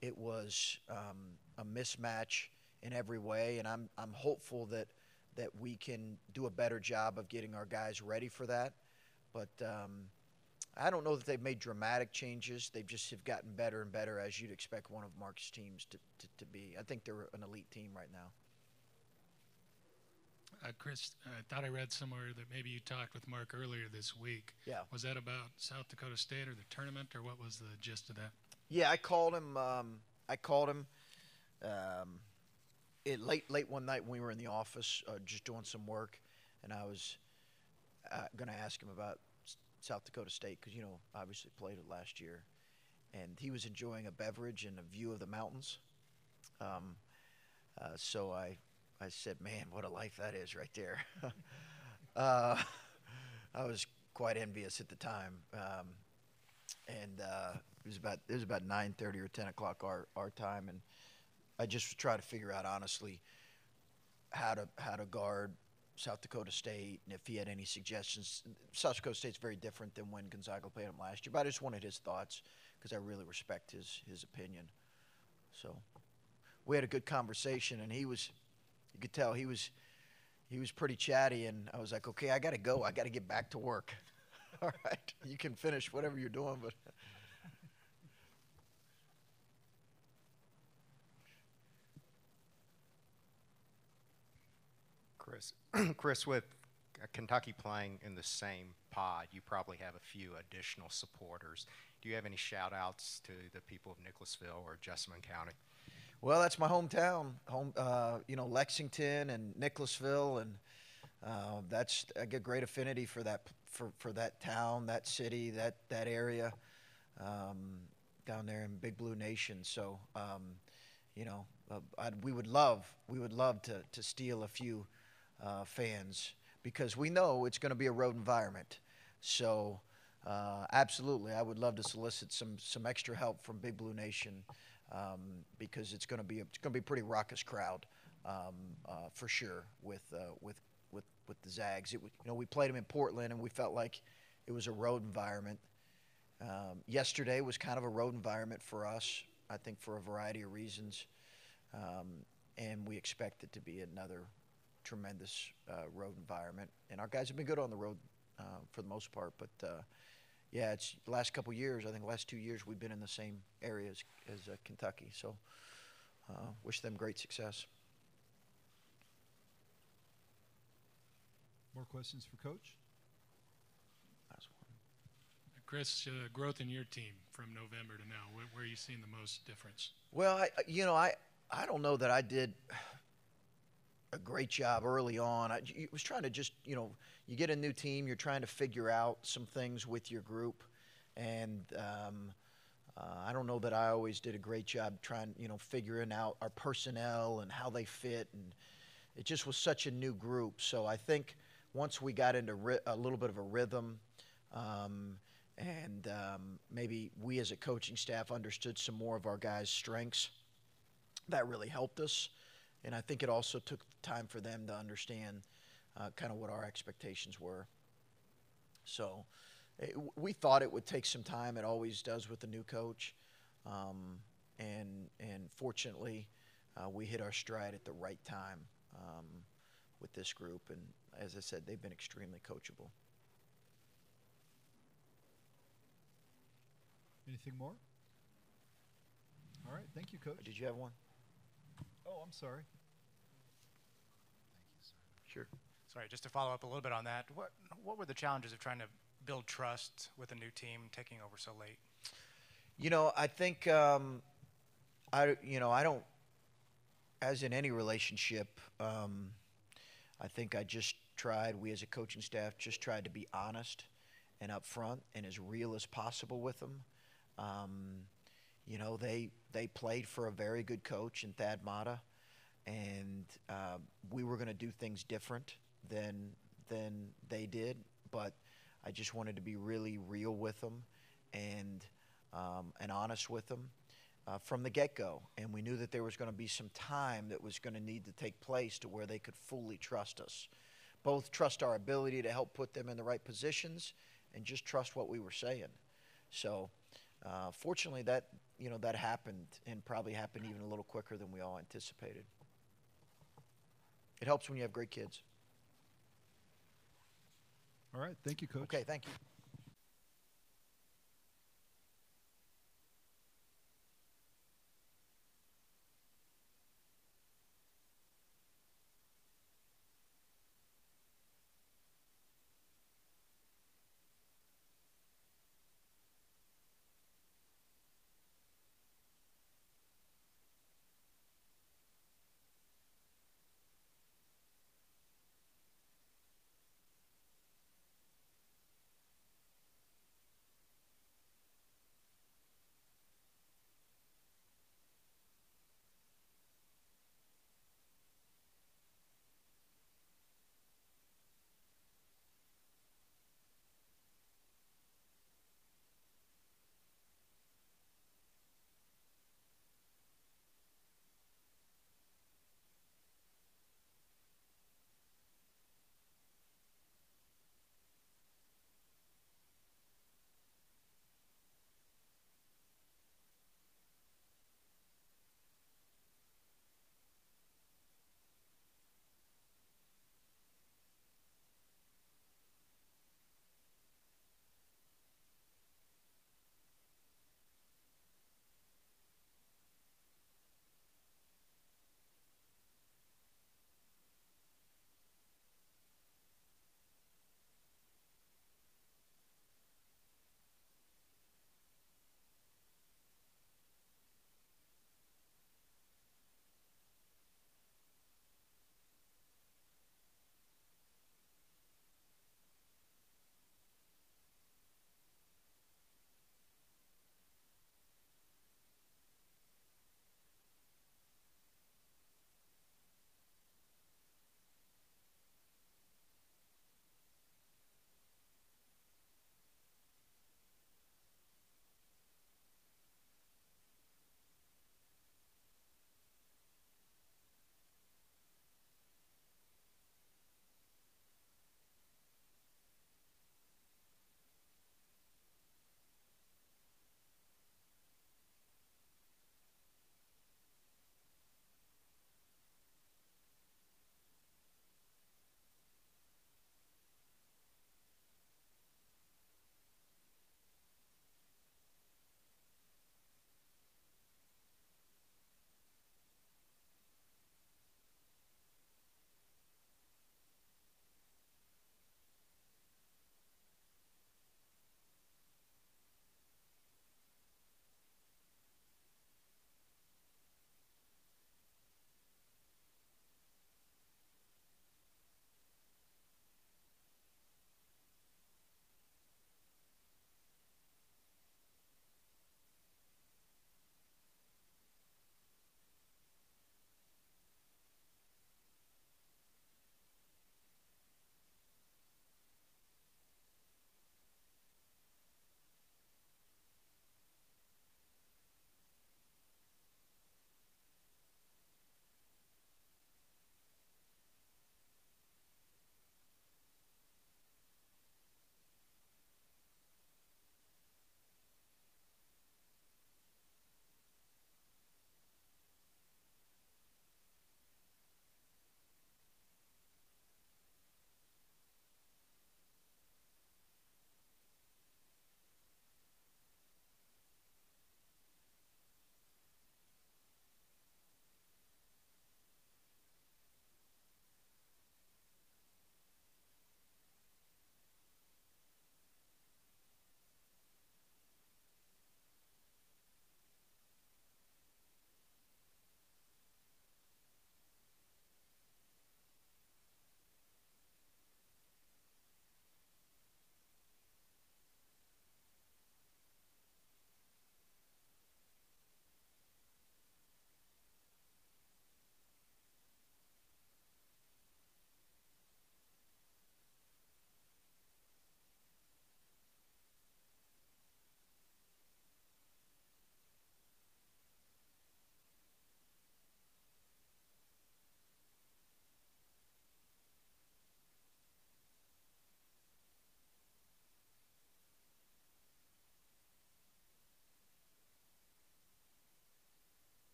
S20: It was a mismatch in every way, and I'm hopeful that we can do a better job of getting our guys ready for that. But I don't know that they've made dramatic changes. They just have gotten better and better, as you'd expect one of Mark's teams to be. I think they're an elite team right now.
S2: Chris, I thought I read somewhere that maybe you talked with Mark earlier this week.
S20: Yeah.
S2: Was that about South Dakota State or the tournament, or what was the gist of that?
S20: Yeah, I called him. Late one night when we were in the office just doing some work, and I was going to ask him about South Dakota State because, obviously played it last year. And he was enjoying a beverage and a view of the mountains. So I said, man, what a life that is right there. I was quite envious at the time. And it was about 9:30 or 10 o'clock our time. And I just tried to figure out, honestly, how to guard South Dakota State, and if he had any suggestions. South Dakota State's very different than when Gonzaga played him last year, but I just wanted his thoughts because I really respect his opinion. So we had a good conversation, and you could tell he was pretty chatty, and I was like, okay, I got to go. I got to get back to work. All right, you can finish whatever you're doing, but.
S15: Chris, with Kentucky playing in the same pod, you probably have a few additional supporters. Do you have any shout-outs to the people of Nicholasville or Jessamine County?
S20: Well, that's my hometown, Lexington and Nicholasville, and I get great affinity for that town, that city, that area down there in Big Blue Nation. So, we would love to steal a few fans because we know it's going to be a road environment. So, absolutely, I would love to solicit some extra help from Big Blue Nation. Because it's going to be a pretty raucous crowd for sure with the Zags. We played them in Portland and we felt like it was a road environment. Yesterday was kind of a road environment for us, I think, for a variety of reasons, and we expect it to be another tremendous road environment. And our guys have been good on the road for the most part, but. Yeah, it's the last couple years. I think the last 2 years we've been in the same area as Kentucky. So, wish them great success.
S1: More questions for Coach?
S20: Last one.
S2: Chris, growth in your team from November to now. Where are you seeing the most difference?
S20: Well, I don't know that I did a great job early on. I was trying to just, you get a new team, you're trying to figure out some things with your group, and I don't know that I always did a great job trying, figuring out our personnel and how they fit, and it just was such a new group. So I think once we got into a little bit of a rhythm, and maybe we as a coaching staff understood some more of our guys' strengths, that really helped us. And I think it also took time for them to understand kind of what our expectations were. So we thought it would take some time. It always does with a new coach. And fortunately, we hit our stride at the right time with this group. And as I said, they've been extremely coachable.
S1: Anything more? All right. Thank you, Coach.
S20: Did you have one?
S1: Oh, I'm sorry.
S20: Sure.
S21: Sorry, just to follow up a little bit on that. What were the challenges of trying to build trust with a new team taking over so late?
S20: I think I don't, as in any relationship, I think we as a coaching staff just tried to be honest and upfront and as real as possible with them. They played for a very good coach in Thad Matta, and we were going to do things different than they did, but I just wanted to be really real with them and honest with them from the get-go. And we knew that there was going to be some time that was going to need to take place to where they could fully trust us, both trust our ability to help put them in the right positions and just trust what we were saying. So, fortunately, that that happened, and probably happened even a little quicker than we all anticipated. It helps when you have great kids.
S1: All right, thank you, Coach.
S20: Okay, thank you.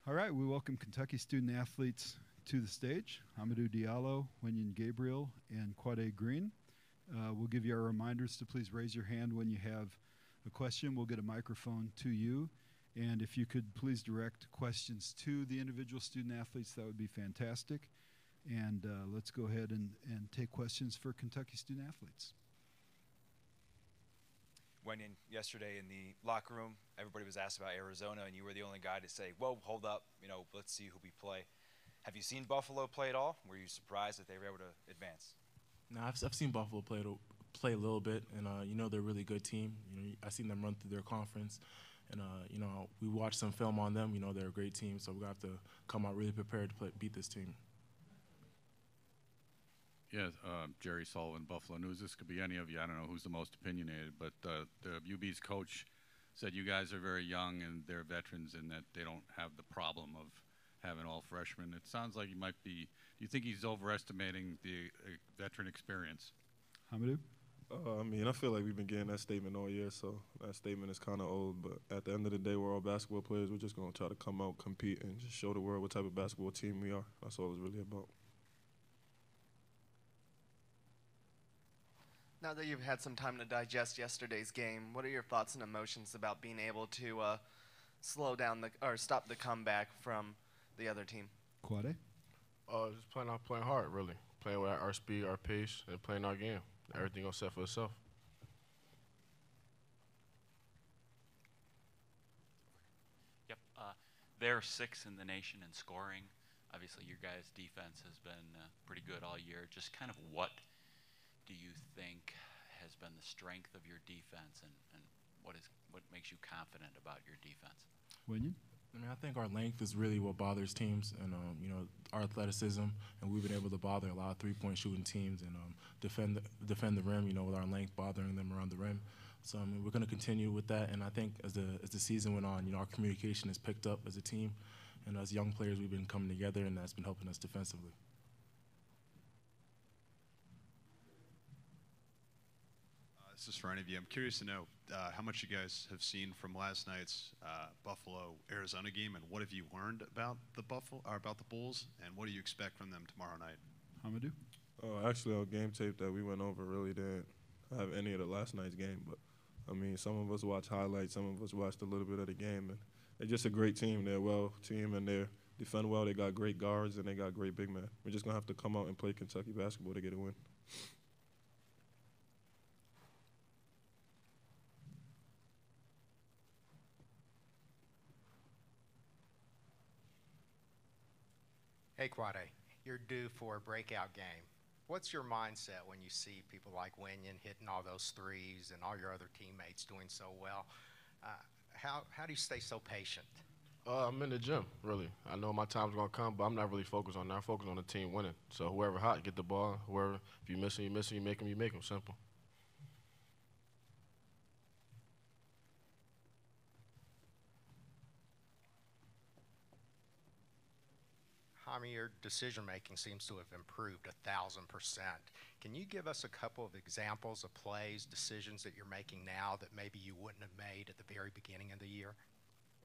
S1: All right, we welcome Kentucky student athletes to the stage. Amadou Diallo, Wenyan Gabriel, and Quade Green. We'll give you our reminders to please raise your hand when you have a question. We'll get a microphone to you. And if you could please direct questions to the individual student athletes, that would be fantastic. And let's go ahead and take questions for Kentucky student athletes.
S3: Wenyan, yesterday in the locker room, everybody was asked about Arizona, and you were the only guy to say, "Whoa, hold up, let's see who we play." Have you seen Buffalo play at all? Were you surprised that they were able to advance?
S4: No, I've seen Buffalo play a little bit, and they're a really good team. I've seen them run through their conference, and we watched some film on them. They're a great team, so we have to come out really prepared to beat this team.
S22: Yeah, Jerry Sullivan, Buffalo News. This could be any of you. I don't know who's the most opinionated, but the UB's coach said you guys are very young and they're veterans and that they don't have the problem of having all freshmen. It sounds like do you think he's overestimating the veteran experience?
S1: Hamadou?
S23: I feel like we've been getting that statement all year, so that statement is kind of old. But at the end of the day, we're all basketball players. We're just going to try to come out, compete, and just show the world what type of basketball team we are. That's all it's really about.
S5: Now that you've had some time to digest yesterday's game, what are your thoughts and emotions about being able to stop the comeback from the other team?
S1: Quade?
S24: Just playing hard, really. Playing with our speed, our pace, and playing our game. Everything gonna set for itself.
S25: Yep. They're 6th in the nation in scoring. Obviously, your guys' defense has been pretty good all year. Just kind of what do you think has been the strength of your defense, and what makes you confident about your defense?
S1: Wenyan?
S4: I think our length is really what bothers teams, and our athleticism, and we've been able to bother a lot of three-point shooting teams and defend the rim. With our length bothering them around the rim. So we're going to continue with that, and I think as the season went on, our communication has picked up as a team, and as young players, we've been coming together, and that's been helping us defensively.
S26: This is for any of you. I'm curious to know how much you guys have seen from last night's Buffalo-Arizona game, and what have you learned about the Bulls, and what do you expect from them tomorrow night?
S1: Hamadou?
S23: Actually, our game tape that we went over really didn't have any of the last night's game, but some of us watched highlights, some of us watched a little bit of the game, and they're just a great team. They're a well team, and they defend well. They got great guards, and they got great big men. We're just gonna have to come out and play Kentucky basketball to get a win.
S15: Hey, Quade, you're due for a breakout game. What's your mindset when you see people like Wenyan hitting all those threes and all your other teammates doing so well? How do you stay so patient?
S24: I'm in the gym, really. I know my time's going to come, but I'm not really focused on that. I'm focused on the team winning. So whoever hot, get the ball. Whoever, if you miss them, you miss them. You make them, simple.
S15: Your decision-making seems to have improved 1,000%. Can you give us a couple of examples of plays, decisions that you're making now that maybe you wouldn't have made at the very beginning of the year?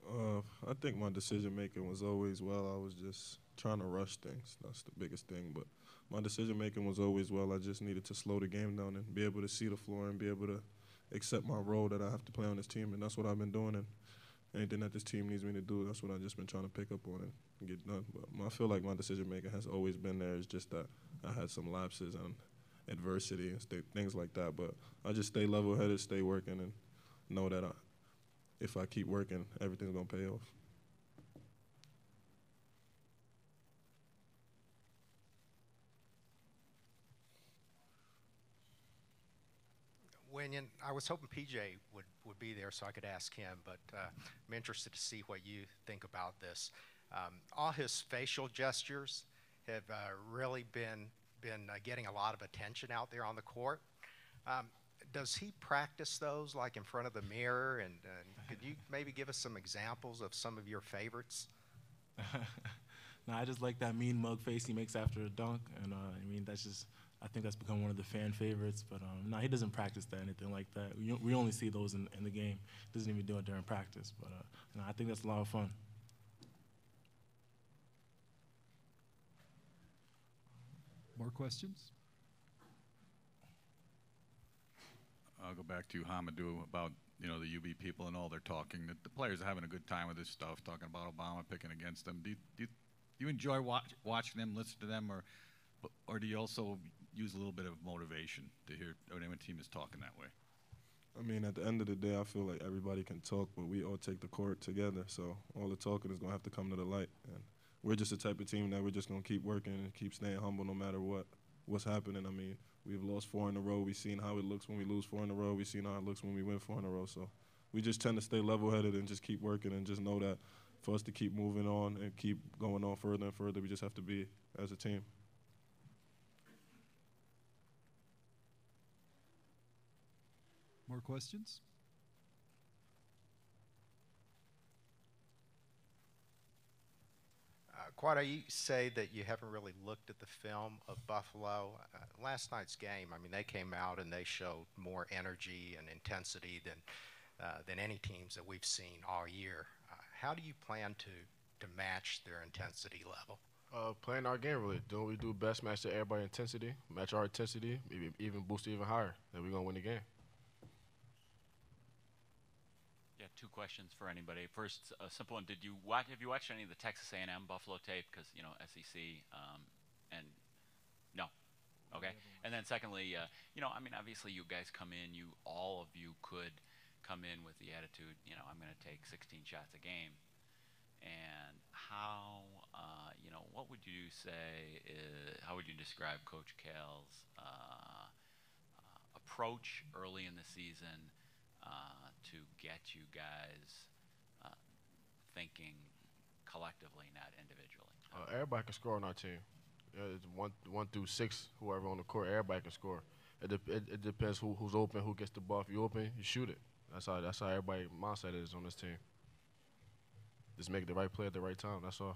S23: I think my decision-making was always well. I was just trying to rush things. That's the biggest thing. But my decision-making was always well. I just needed to slow the game down and be able to see the floor and be able to accept my role that I have to play on this team. And that's what I've been doing. And anything that this team needs me to do, that's what I've just been trying to pick up on and get done. But I feel like my decision-making has always been there. It's just that I had some lapses and adversity and things like that. But I just stay level-headed, stay working, and know that if I keep working, everything's going to pay off.
S15: Wenyan, I was hoping PJ would be there so I could ask him, but I'm interested to see what you think about this. All his facial gestures have really been getting a lot of attention out there on the court. Does he practice those like in front of the mirror? And could you maybe give us some examples of some of your favorites?
S4: No, I just like that mean mug face he makes after a dunk, and I think that's become one of the fan favorites. But no, he doesn't practice that, anything like that. We only see those in the game. He doesn't even do it during practice. But I think that's a lot of fun.
S1: More questions?
S22: I'll go back to Hamadou about the UB people and all they're talking. That the players are having a good time with this stuff, talking about Obama picking against them. Do you enjoy watching them, listen to them, or do you also use a little bit of motivation to hear when a team is talking that way?
S23: I mean, at the end of the day, I feel like everybody can talk, but we all take the court together. So all the talking is going to have to come to the light. And we're just the type of team that we're just going to keep working and keep staying humble no matter what's happening. I mean, we've lost 4 in a row. We've seen how it looks when we lose 4 in a row. We've seen how it looks when we win 4 in a row. So we just tend to stay level-headed and just keep working and just know that for us to keep moving on and keep going on further and further, we just have to be as a team.
S1: More questions?
S15: Quada, you say that you haven't really looked at the film of Buffalo. Last night's game, I mean, they came out and they showed more energy and intensity than any teams that we've seen all year. How do you plan to match their intensity level?
S24: Playing our game, really. Doing what we do best, match everybody's intensity, match our intensity, maybe even boost it even higher, then we're going to win the game.
S25: Yeah, 2 questions for anybody. First, a simple one: have you watched any of the Texas A&M Buffalo tape? Because SEC, and no, okay. And then secondly, I mean, obviously you guys come in, all of you could come in with the attitude, I'm going to take 16 shots a game. And how, what would you say? How would you describe Coach Cale's approach early in the season to get you guys thinking collectively, not individually?
S24: Everybody can score on our team. It's 1 through 6, whoever on the court, everybody can score. It depends who's open, who gets the ball. If you're open, you shoot it. That's how everybody mindset is on this team. Just make the right play at the right time. That's all.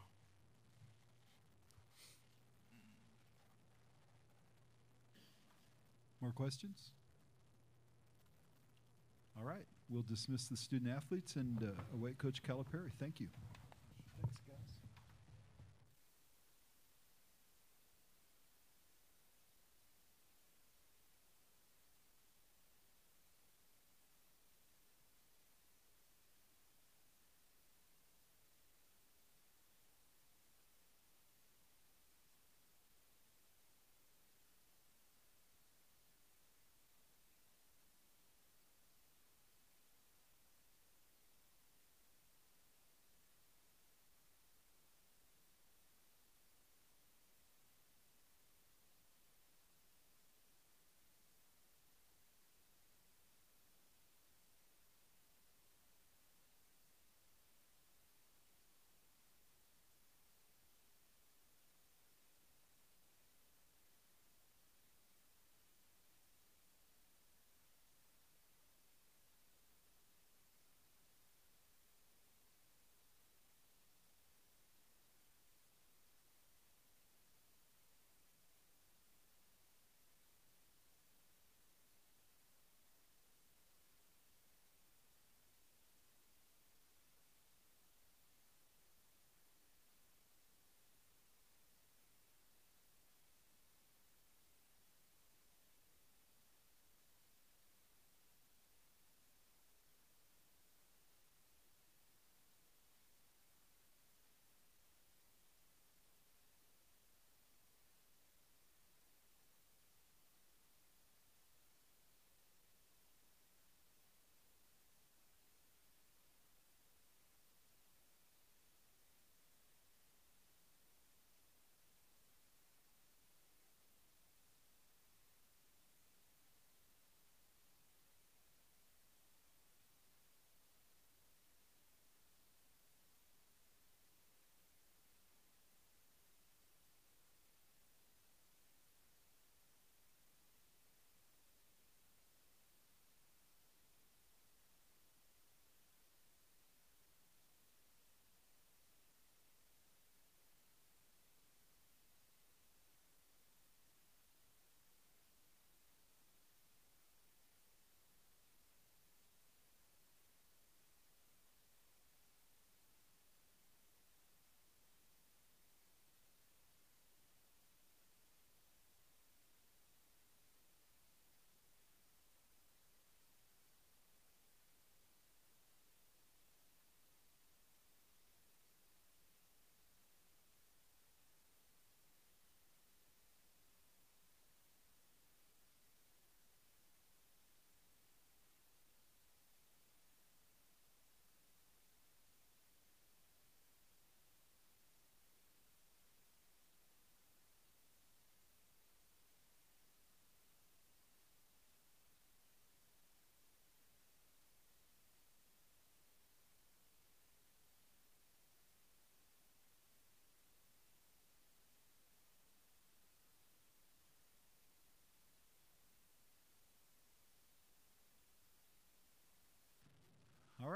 S1: More questions? All right. We'll dismiss the student athletes and await Coach Calipari. Thank you. Thanks, guys.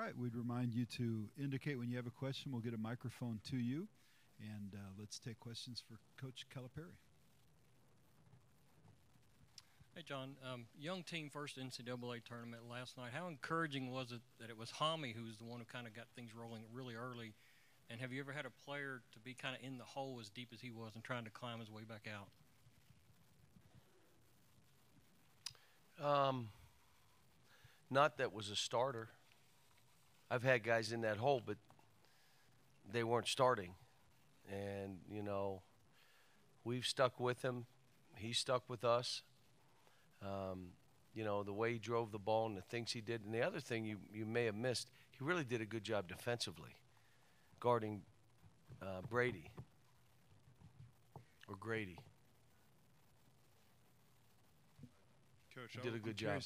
S1: right, we'd remind you to indicate when you have a question. We'll get a microphone to you. And let's take questions for Coach Calipari.
S6: Hey, John. Young team first NCAA tournament last night. How encouraging was it that it was Hami who was the one who kind of got things rolling really early? And have you ever had a player to be kind of in the hole as deep as he was and trying to climb his way back out?
S7: Not that was a starter. I've had guys in that hole, but they weren't starting. And, you know, we've stuck with him. He stuck with us. You know, the way he drove the ball and the things he did. And the other thing you may have missed, he really did a good job defensively, guarding Brady or Grady.
S26: Coach,
S7: He did a good job.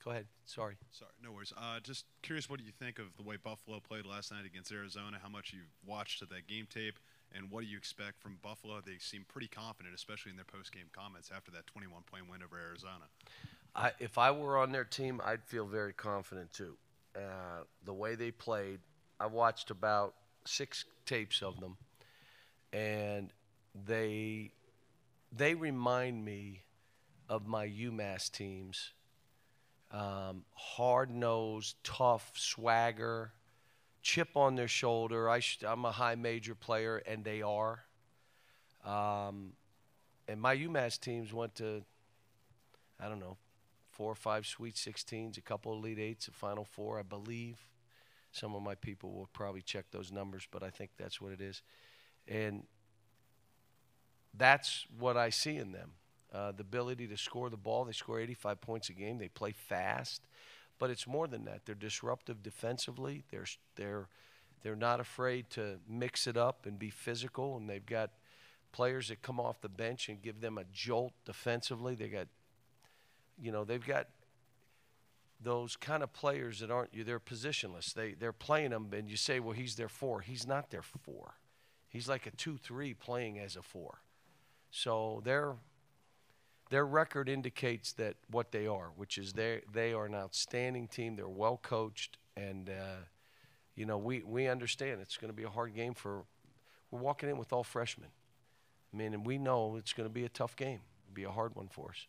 S7: Go ahead. Sorry.
S26: Sorry, no worries. Just curious, what do you think of the way Buffalo played last night against Arizona? How much you've watched of that game tape, and what do you expect from Buffalo? They seem pretty confident, especially in their post-game comments after that 21-point win over Arizona.
S7: If I were on their team, I'd feel very confident too. The way they played, I watched about 6 tapes of them, and they remind me of my UMass teams. Hard-nosed, tough, swagger, chip on their shoulder. I'm a high major player, and they are. And my UMass teams went to, I don't know, 4 or 5 Sweet 16s, a couple Elite Eights, a Final Four, I believe. Some of my people will probably check those numbers, but I think that's what it is. And that's what I see in them. The ability to score the ball. They score 85 points a game. They play fast. But it's more than that. They're disruptive defensively. They're not afraid to mix it up and be physical. And they've got players that come off the bench and give them a jolt defensively. They've got those kind of players that they're positionless. They're playing them, and you say, well, he's their 4. He's not their 4. He's like a 2-3 playing as a 4. So their record indicates that what they are, which is they are an outstanding team. They're well coached, and we understand it's going to be a hard game we're walking in with all freshmen. I mean, and we know it's going to be a tough game. It'll be a hard one for us.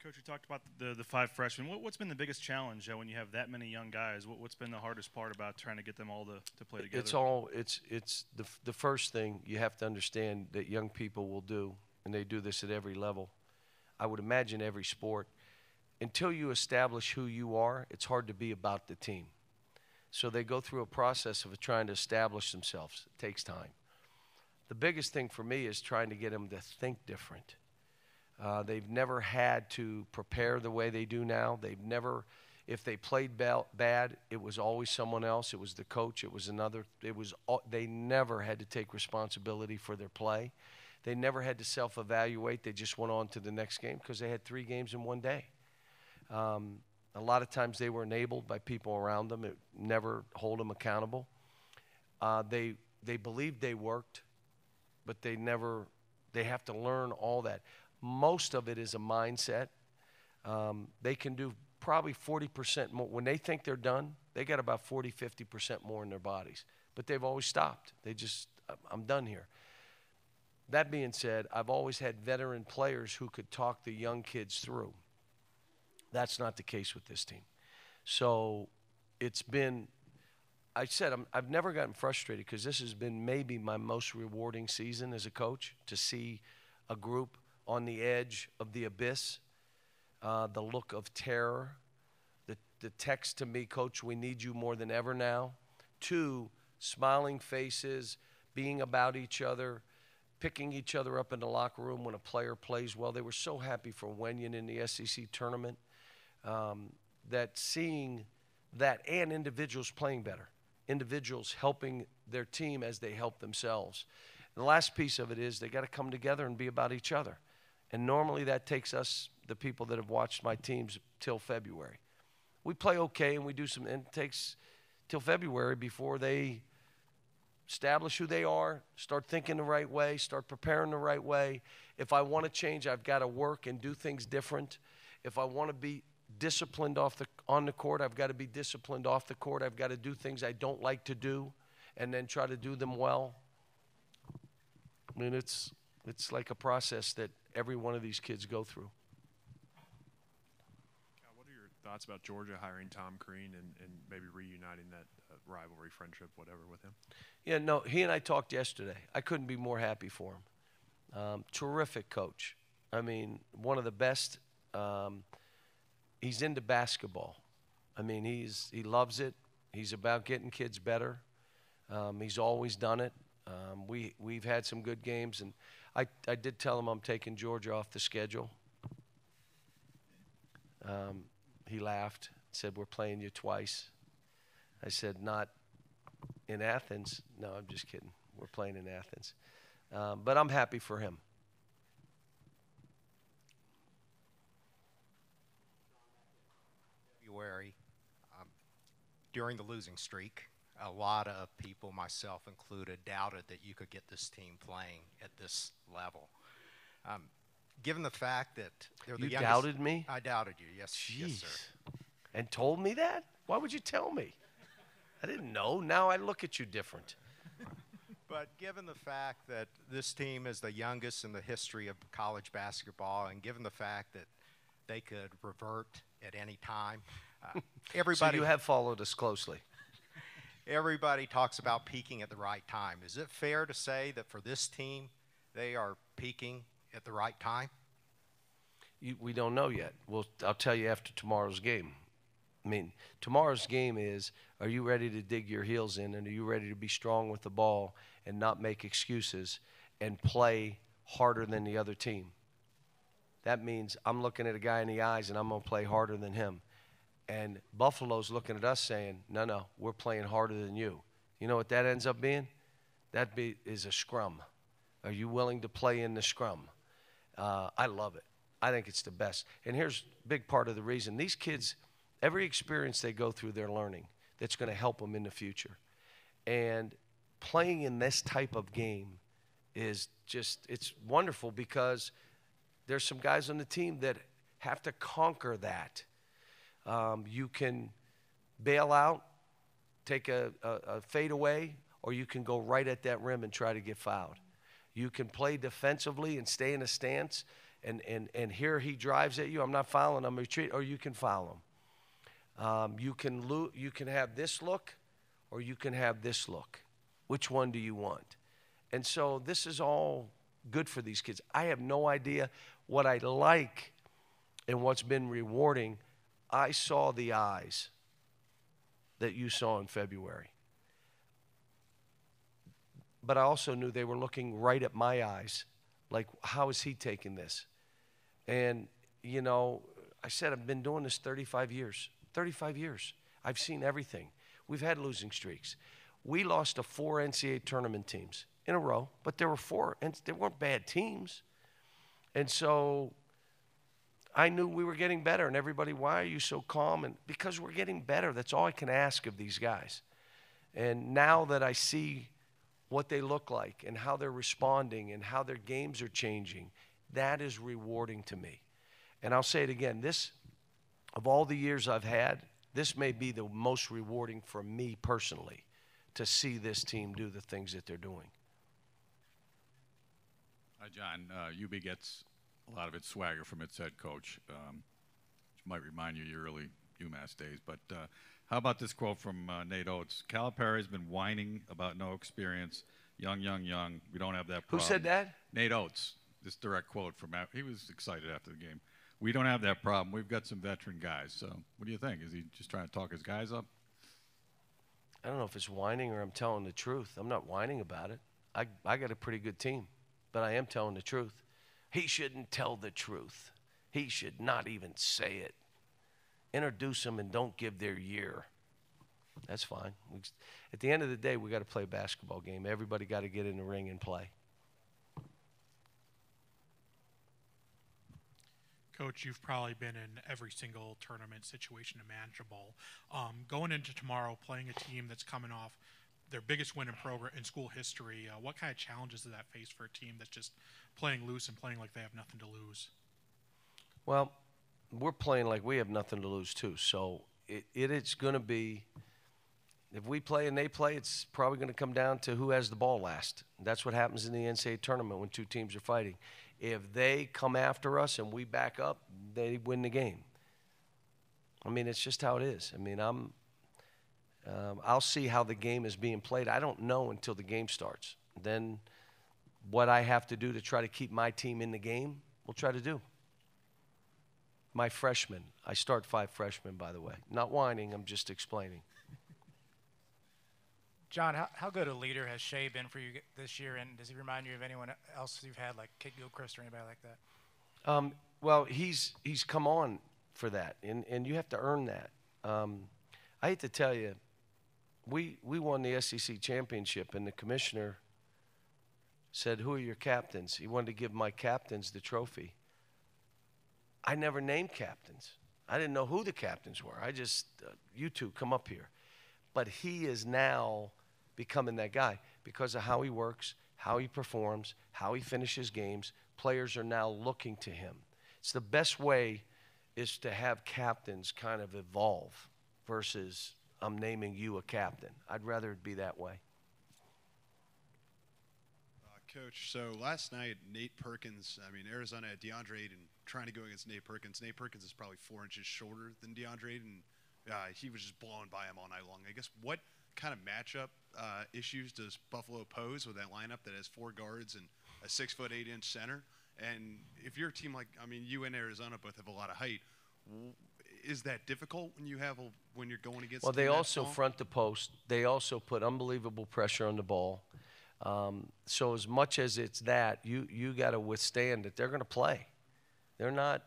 S9: Coach, you talked about the 5 freshmen. What's been the biggest challenge when you have that many young guys? What's been the hardest part about trying to get them all to play together?
S7: It's the first thing you have to understand that young people will do, and they do this at every level. I would imagine every sport. Until you establish who you are, it's hard to be about the team. So they go through a process of trying to establish themselves. It takes time. The biggest thing for me is trying to get them to think different. They've never had to prepare the way they do now. If they played bad, it was always someone else. It was the coach. It was another. They never had to take responsibility for their play. They never had to self-evaluate. They just went on to the next game because they had 3 games in one day. A lot of times they were enabled by people around them. It never hold them accountable. They believed they worked, but they have to learn all that. Most of it is a mindset. They can do probably 40% more. When they think they're done, they got about 40, 50% more in their bodies. But they've always stopped. I'm done here. That being said, I've always had veteran players who could talk the young kids through. That's not the case with this team. So it's been, I've never gotten frustrated because this has been maybe my most rewarding season as a coach, to see a group on the edge of the abyss, the look of terror, the text to me, Coach, we need you more than ever now. 2, smiling faces, being about each other, picking each other up in the locker room when a player plays well. They were so happy for Wenyon in the SEC tournament, that seeing that, and individuals playing better, individuals helping their team as they help themselves. And the last piece of it is they got to come together and be about each other. And normally that takes us, the people that have watched my teams, till February. We play okay and we do and it takes till February before they establish who they are, start thinking the right way, start preparing the right way. If I want to change, I've got to work and do things different. If I want to disciplined on the court. I've got to be disciplined off the court. I've got to do things I don't like to do and then try to do them well. I mean, it's like a process that every one of these kids go through.
S10: What are your thoughts about Georgia hiring Tom Crean and maybe reuniting that rivalry, friendship, whatever, with him?
S7: Yeah, no, he and I talked yesterday. I couldn't be more happy for him. Terrific coach. I mean, one of the best. He's into basketball. I mean, he loves it. He's about getting kids better. He's always done it. We've had some good games, and I did tell him I'm taking Georgia off the schedule. He laughed, said, "We're playing you twice." I said, "Not in Athens." No, I'm just kidding. We're playing in Athens. But I'm happy for him.
S15: February, during the losing streak, a lot of people, myself included, doubted that you could get this team playing at this level. Given the fact that they're the youngest.
S7: You doubted me?
S15: I doubted you, yes, yes, sir.
S7: And told me that? Why would you tell me? I didn't know. Now I look at you different.
S15: But given the fact that this team is the youngest in the history of college basketball, and given the fact that they could revert at any time, everybody.
S7: So you have followed us closely.
S15: Everybody talks about peaking at the right time. Is it fair to say that for this team, they are peaking at the right time?
S7: We don't know yet. I'll tell you after tomorrow's game. I mean, tomorrow's game is, are you ready to dig your heels in, and are you ready to be strong with the ball and not make excuses and play harder than the other team? That means I'm looking at a guy in the eyes, and I'm going to play harder than him. And Buffalo's looking at us saying, no, we're playing harder than you. You know what that ends up being? That is a scrum. Are you willing to play in the scrum? I love it. I think it's the best. And here's a big part of the reason. These kids, every experience they go through, they're learning. That's going to help them in the future. And playing in this type of game is just, it's wonderful because there's some guys on the team that have to conquer that. You can bail out, take a fade away, or you can go right at that rim and try to get fouled. You can play defensively and stay in a stance, and here he drives at you. I'm not fouling, I'm retreat, or you can foul him. You can have this look, or you can have this look. Which one do you want? And so this is all good for these kids. I have no idea what I like and what's been rewarding. I saw the eyes that you saw in February. But I also knew they were looking right at my eyes, like, how is he taking this? And, you know, I said I've been doing this 35 years. 35 years. I've seen everything. We've had losing streaks. We lost to 4 NCAA tournament teams in a row, but there were 4, and they weren't bad teams. And so I knew we were getting better, and everybody, why are you so calm? And because we're getting better, that's all I can ask of these guys. And now that I see what they look like and how they're responding and how their games are changing, that is rewarding to me. And I'll say it again, this, of all the years I've had, this may be the most rewarding for me personally to see this team do the things that they're doing.
S22: Hi, John. UB gets a lot of its swagger from its head coach, which might remind you of your early UMass days. But how about this quote from Nate Oates? Calipari's been whining about no experience. Young. We don't have that problem.
S7: Who said that?
S22: Nate Oates. This direct quote from he was excited after the game. We don't have that problem. We've got some veteran guys. So what do you think? Is he just trying to talk his guys up?
S7: I don't know if it's whining or I'm telling the truth. I'm not whining about it. I got a pretty good team, but I am telling the truth. He shouldn't tell the truth. He should not even say it. Introduce them and don't give their year. That's fine. At the end of the day, we got to play a basketball game. Everybody got to get in the ring and play.
S8: Coach, you've probably been in every single tournament situation imaginable. Going into tomorrow, playing a team that's coming off their biggest win in school history, what kind of challenges does that face for a team that's just playing loose and playing like they have nothing to lose?
S7: Well, we're playing like we have nothing to lose too. So it's going to be, if we play and they play, it's probably going to come down to who has the ball last. That's what happens in the NCAA tournament when two teams are fighting. If they come after us and we back up, they win the game. I mean, it's just how it is. I mean, I'll see how the game is being played. I don't know until the game starts. Then what I have to do to try to keep my team in the game, we'll try to do. My freshmen, I start 5 freshmen, by the way. Not whining, I'm just explaining.
S21: John, how good a leader has Shea been for you this year, and does he remind you of anyone else you've had, like Kate Gilchrist or anybody like that?
S7: Well, he's come on for that, and you have to earn that. I hate to tell you, we won the SEC championship, and the commissioner said, "Who are your captains?" He wanted to give my captains the trophy. I never named captains. I didn't know who the captains were. I just, you two, come up here. But he is now becoming that guy because of how he works, how he performs, how he finishes games. Players are now looking to him. It's the best way is to have captains kind of evolve versus I'm naming you a captain. I'd rather it be that way.
S26: Coach, so last night, Nate Perkins, I mean, Arizona had DeAndre Ayton trying to go against Nate Perkins. Nate Perkins is probably 4 inches shorter than DeAndre Ayton. He was just blown by him all night long. I guess what kind of matchup issues does Buffalo pose with that lineup that has 4 guards and a 6'8" center? And if you're a team like, I mean, you and Arizona both have a lot of height. Is that difficult when when you're going against?
S7: Well, they also front the post. They also put unbelievable pressure on the ball. So as much as it's that, you got to withstand that they're going to play. You're not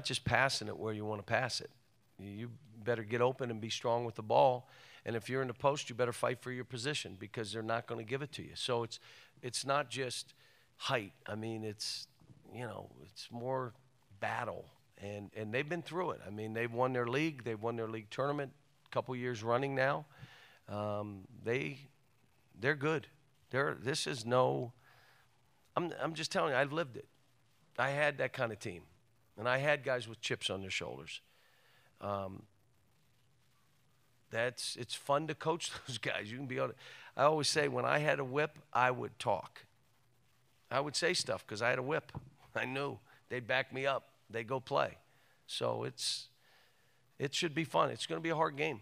S7: just passing it where you want to pass it. You better get open and be strong with the ball. And if you're in the post, you better fight for your position because they're not going to give it to you. So it's not just height. I mean, it's more battle. And they've been through it. I mean, they've won their league. They've won their league tournament a couple years running now. They're good. This is no. I'm just telling you, I've lived it. I had that kind of team, and I had guys with chips on their shoulders. It's fun to coach those guys. You can be on it. I always say when I had a whip, I would talk. I would say stuff because I had a whip. I knew they'd back me up. They'd go play. So it should be fun. It's going to be a hard game.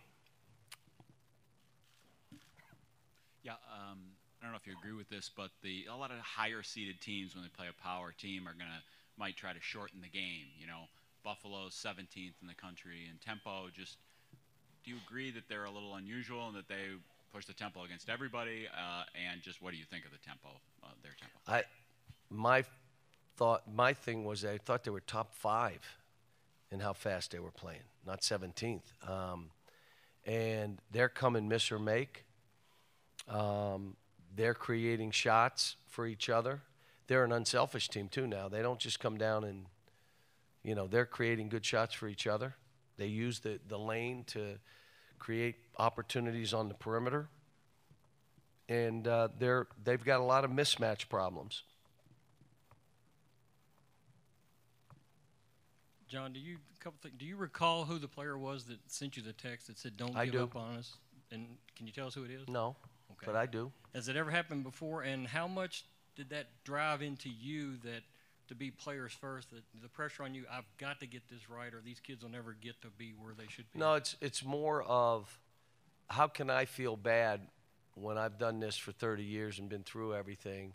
S12: Yeah, I don't know if you agree with this, but a lot of higher-seeded teams, when they play a power team, might try to shorten the game. You know, Buffalo's 17th in the country in tempo. Just, do you agree that they're a little unusual and that they push the tempo against everybody? And just what do you think of the tempo, their tempo?
S7: My thing was I thought they were top 5 in how fast they were playing, not 17th. And they're coming miss or make. They're creating shots for each other. They're an unselfish team too now. They don't just come down and, they're creating good shots for each other. They use the lane to create opportunities on the perimeter. And they've got a lot of mismatch problems.
S6: John, do you recall who the player was that sent you the text that said, "Don't give up on us"? And can you tell us who it is?
S7: No,
S6: okay.
S7: But I do.
S6: Has it ever happened before? And how much did that drive into you that to be players first, that the pressure on you, I've got to get this right or these kids will never get to be where they should be?
S7: No, it's more of how can I feel bad when I've done this for 30 years and been through everything.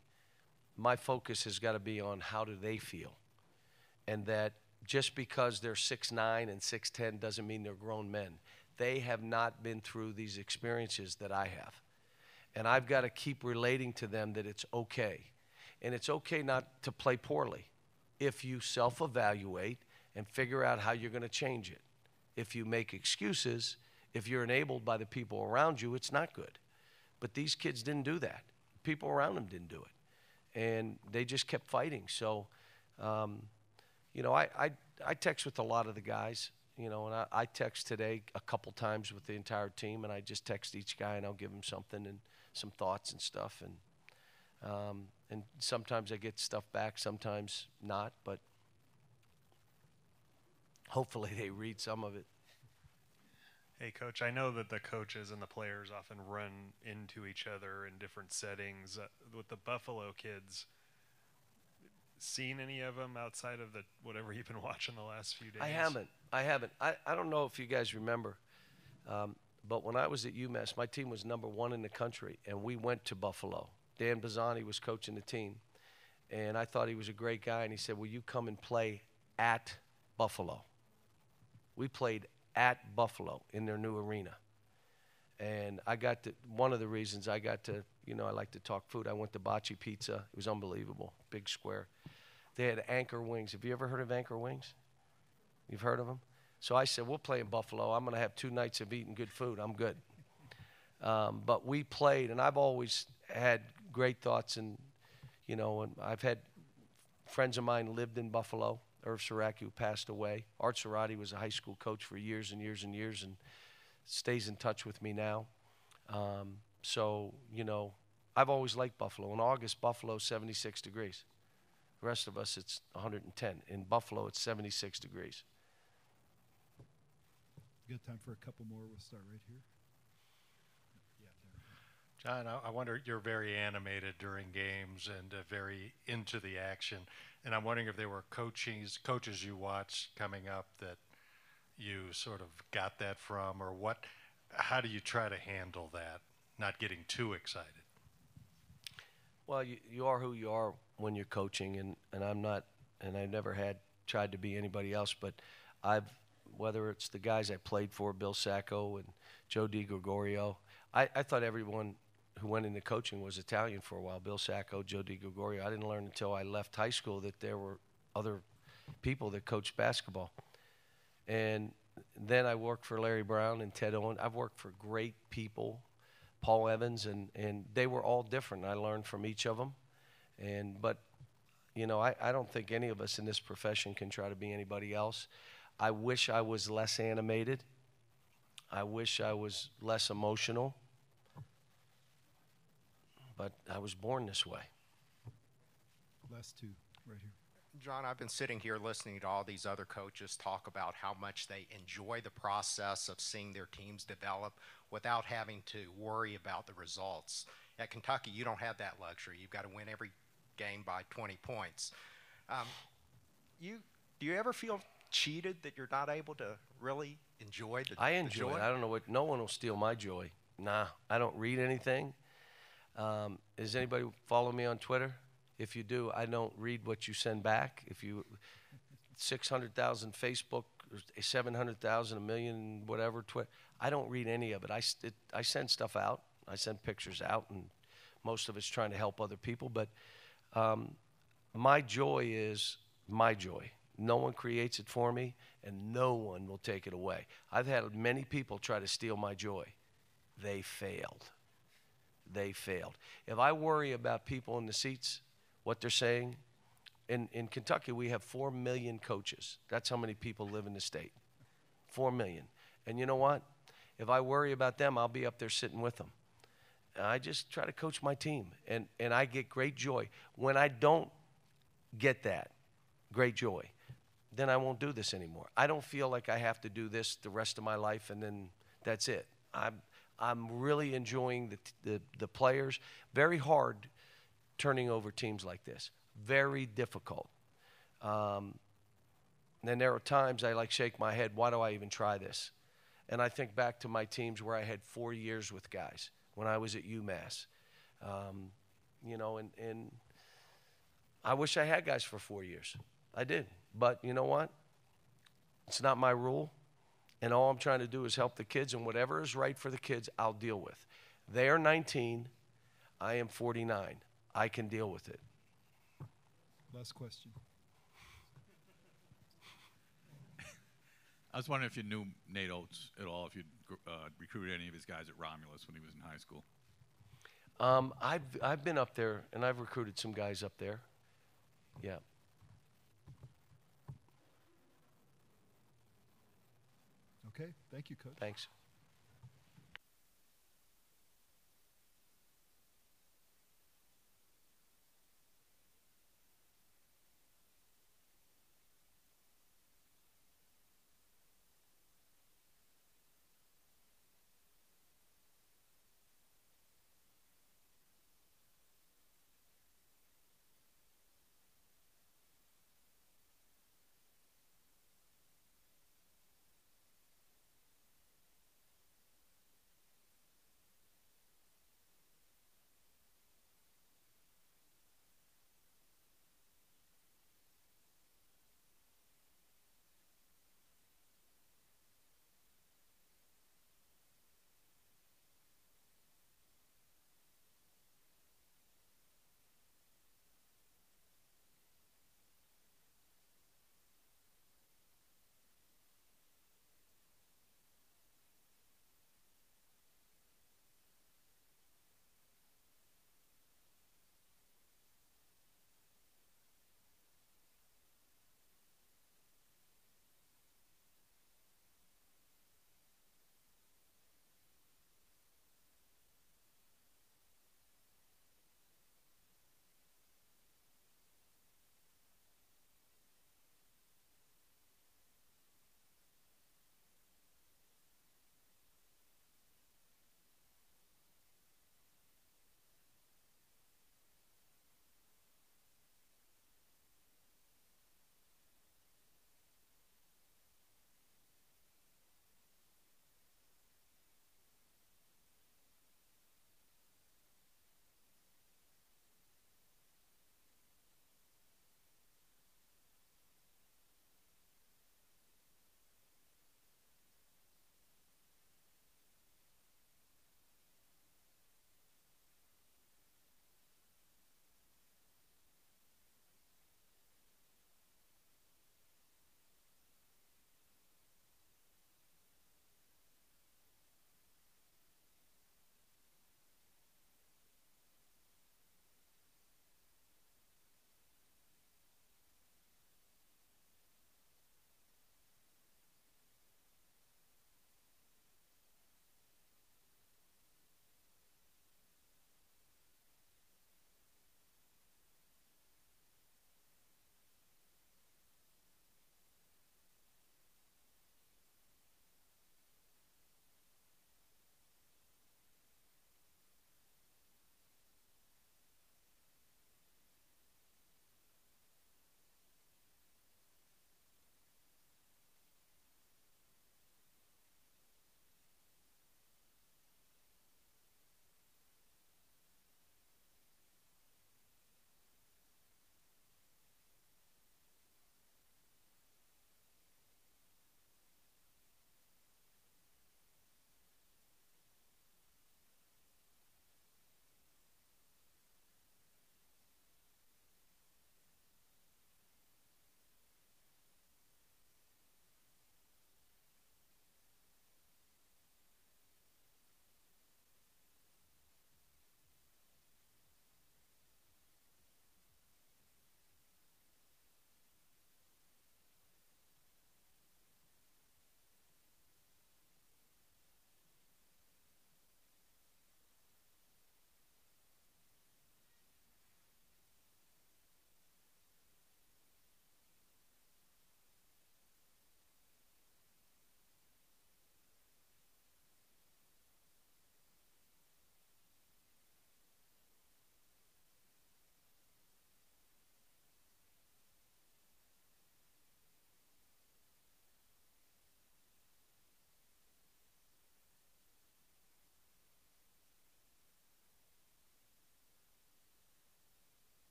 S7: My focus has got to be on how do they feel. And that just because they're 6'9" and 6'10" doesn't mean they're grown men. They have not been through these experiences that I have. And I've got to keep relating to them that it's okay. And it's okay not to play poorly if you self-evaluate and figure out how you're going to change it. If you make excuses, if you're enabled by the people around you, it's not good. But these kids didn't do that. People around them didn't do it. And they just kept fighting. So, I text with a lot of the guys, and I text today a couple times with the entire team, and I just text each guy, and I'll give him something and some thoughts and stuff. And sometimes I get stuff back, sometimes not. But hopefully they read some of it.
S11: Hey, Coach, I know that the coaches and the players often run into each other in different settings. With the Buffalo kids, seen any of them outside of the whatever you've been watching the last few days?
S7: I haven't. I don't know if you guys remember, but when I was at UMass, my team was #1 in the country, and we went to Buffalo. Dan Bazzani was coaching the team, and I thought he was a great guy, and he said, will you come and play at Buffalo? We played at Buffalo in their new arena. And I got to, one of the reasons I got to, I like to talk food. I went to Bocce Pizza. It was unbelievable. Big square. They had Anchor Wings. Have you ever heard of Anchor Wings? You've heard of them? So I said, we'll play in Buffalo. I'm going to have 2 nights of eating good food. I'm good. But we played, and I've always had great thoughts. And, and I've had friends of mine lived in Buffalo. Irv Saraki, who passed away. Art Cerati was a high school coach for years and years and years and stays in touch with me now. So, I've always liked Buffalo. In August, Buffalo, 76 degrees. The rest of us, it's 110. In Buffalo, it's 76 degrees.
S1: Good time for a couple more. We'll start right here.
S13: John, I wonder, you're very animated during games and very into the action. And I'm wondering if there were coaches you watched coming up that you sort of got that from, or how do you try to handle that, not getting too excited?
S7: Well, you are who you are when you're coaching, and I'm not, and I never had tried to be anybody else, but whether it's the guys I played for, Bill Sacco and Joe DiGregorio, I thought everyone who went into coaching was Italian for a while. Bill Sacco, Joe DiGregorio. I didn't learn until I left high school that there were other people that coached basketball. And then I worked for Larry Brown and Ted Owen. I've worked for great people, Paul Evans, and they were all different. I learned from each of them. But I don't think any of us in this profession can try to be anybody else. I wish I was less animated. I wish I was less emotional. But I was born this way.
S1: Last 2, right here.
S15: John, I've been sitting here listening to all these other coaches talk about how much they enjoy the process of seeing their teams develop without having to worry about the results. At Kentucky, you don't have that luxury. You've got to win every game by 20 points. Do you ever feel cheated that you're not able to really enjoy the
S7: I enjoy
S15: the joy?
S7: it. I don't know no one will steal my joy. Nah, I don't read anything. Does anybody follow me on Twitter? If you do, I don't read what you send back. 600,000 Facebook, 700,000, 1 million, whatever, Twitter. I don't read any of it. I send stuff out. I send pictures out, and most of it's trying to help other people. But my joy is my joy. No one creates it for me, and no one will take it away. I've had many people try to steal my joy. They failed. They failed. If I worry about people in the seats, what they're saying, in Kentucky we have 4 million coaches. That's how many people live in the state. 4 million. And you know what? If I worry about them, I'll be up there sitting with them. And I just try to coach my team, and I get great joy. When I don't get that great joy, then I won't do this anymore. I don't feel like I have to do this the rest of my life and then that's it. I'm really enjoying the players. Very hard turning over teams like this. Very difficult. And there are times I shake my head, why do I even try this? And I think back to my teams where I had 4 years with guys when I was at UMass. And I wish I had guys for 4 years. I did. But you know what? It's not my rule. And all I'm trying to do is help the kids, and whatever is right for the kids, I'll deal with. They are 19. I am 49. I can deal with it.
S1: Last question.
S22: I was wondering if you knew Nate Oates at all, if you'd recruited any of his guys at Romulus when he was in high school.
S7: I've been up there, and I've recruited some guys up there. Yeah.
S1: Okay, thank you, Coach.
S7: Thanks.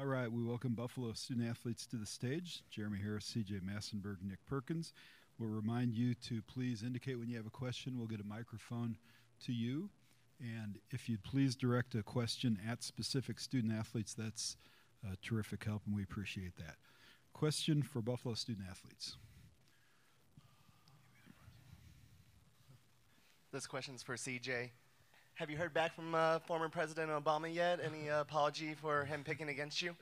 S1: All right, we welcome Buffalo student athletes to the stage. Jeremy Harris, C.J. Massenberg, Nick Perkins. We'll remind you to please indicate when you have a question. We'll get a microphone to you. And if you'd please direct a question at specific student athletes, that's terrific help, and we appreciate that. Question for Buffalo student athletes.
S5: This question's for CJ. Have you heard back from former President Obama yet? Any apology for him picking against you?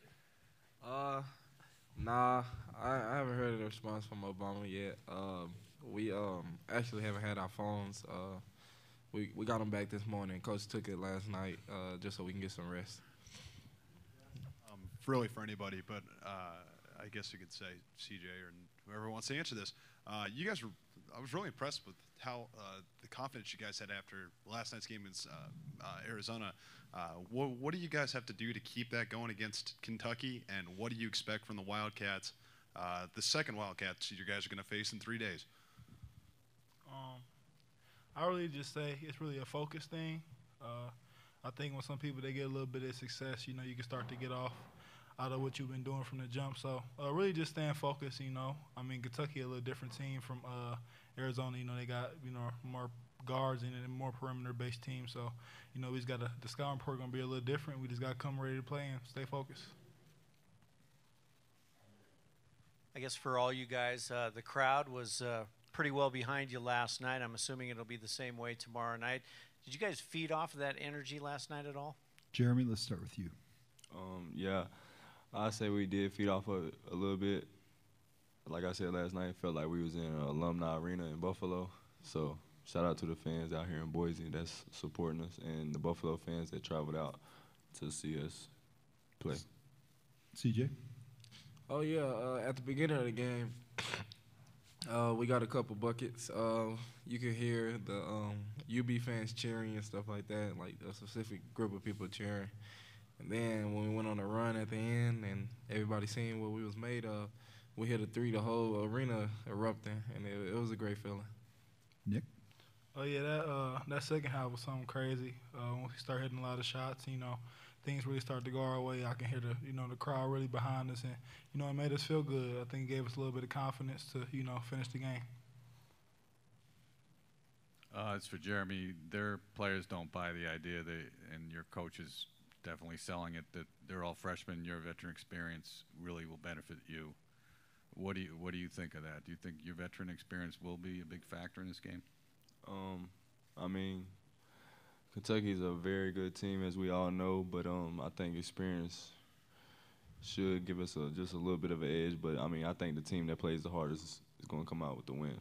S4: Nah, I haven't heard a response from Obama yet. We actually haven't had our phones. We got them back this morning. Coach took it last night just so we can get some rest.
S26: Really for anybody, but I guess you could say CJ or whoever wants to answer this. You guys were, I was really impressed with how the confidence you guys had after last night's game against Arizona. What do you guys have to do to keep that going against Kentucky, and what do you expect from the Wildcats, the second Wildcats you guys are going to face in 3 days?
S2: I really just say it's really a focus thing. I think when some people, they get a little bit of success, you know, you can start to get off out of what you've been doing from the jump. So really just staying focused, you know. I mean, Kentucky a little different team from Arizona. You know, they got, you know, more guards and a more perimeter-based team. So, you know, we just got to – the scouting report going to be a little different. We just got to come ready to play and stay focused.
S14: I guess for all you guys, the crowd was pretty well behind you last night. I'm assuming it'll be the same way tomorrow night. Did you guys feed off of that energy last night at all?
S1: Jeremy, let's start with you.
S16: Yeah, I say we did feed off of it a little bit. Like I said last night, it felt like we was in an alumni arena in Buffalo. So shout out to the fans out here in Boise that's supporting us, and the Buffalo fans that traveled out to see us play.
S1: CJ?
S4: Oh, yeah, at the beginning of the game, we got a couple buckets. You could hear the UB fans cheering and stuff like that, like a specific group of people cheering. And then when we went on a run at the end and everybody seeing what we was made of, we hit a three, the whole arena erupting, and it was a great feeling.
S1: Nick?
S2: Oh, yeah, that second half was something crazy. When we start hitting a lot of shots, you know, things really start to go our way. I can hear the crowd really behind us, and, you know, it made us feel good. I think it gave us a little bit of confidence to, you know, finish the game.
S22: As for Jeremy, their players don't buy the idea and your coach is definitely selling it, that they're all freshmen. Your veteran experience really will benefit you. What do you think of that? Do you think your veteran experience will be a big factor in this game?
S16: I mean, Kentucky's a very good team, as we all know, but I think experience should give us just a little bit of an edge. But, I mean, I think the team that plays the hardest is going to come out with the win.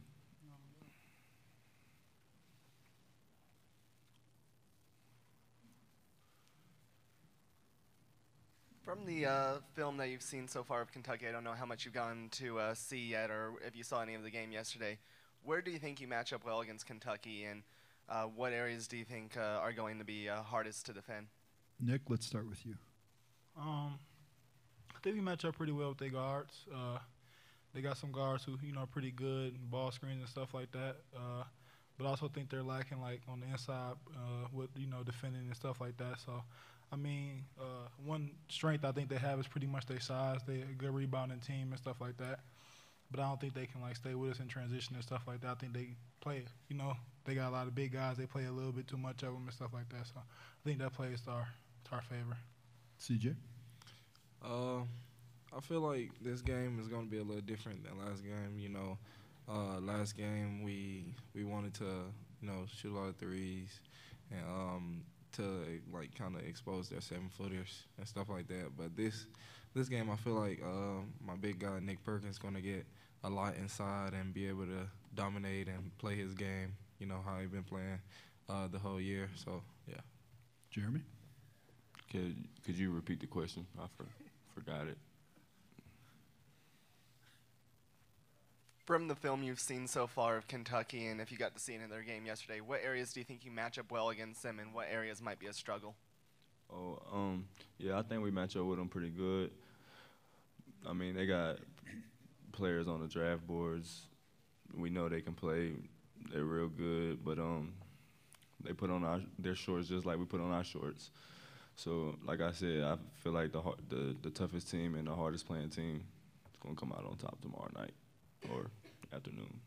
S5: From the film that you've seen so far of Kentucky, I don't know how much you've gotten to see yet or if you saw any of the game yesterday. Where do you think you match up well against Kentucky, and what areas do you think are going to be hardest to defend?
S1: Nick, let's start with you.
S2: I think we match up pretty well with their guards. They got some guards who, you know, are pretty good, ball screens and stuff like that. But I also think they're lacking, like, on the inside with, you know, defending and stuff like that. So, I mean, one strength I think they have is pretty much their size. They're a good rebounding team and stuff like that. But I don't think they can, like, stay with us in transition and stuff like that. I think they play, you know, they got a lot of big guys. They play a little bit too much of them and stuff like that. So I think that plays to our favor.
S1: CJ?
S4: I feel like this game is going to be a little different than last game. You know, last game we wanted to, you know, shoot a lot of threes and to, like, kind of expose their 7-footers and stuff like that. But this game, I feel like my big guy, Nick Perkins, is going to get a lot inside and be able to dominate and play his game, you know, how he's been playing the whole year. So, yeah.
S1: Jeremy?
S16: Could you repeat the question? I forgot it.
S5: From the film you've seen so far of Kentucky, and if you got to see it in their game yesterday, what areas do you think you match up well against them, and what areas might be a struggle?
S16: Yeah, I think we match up with them pretty good. I mean, they got players on the draft boards. We know they can play. They're real good, but they put on their shorts just like we put on our shorts. So, like I said, I feel like the toughest team and the hardest playing team is going to come out on top tomorrow night or afternoon.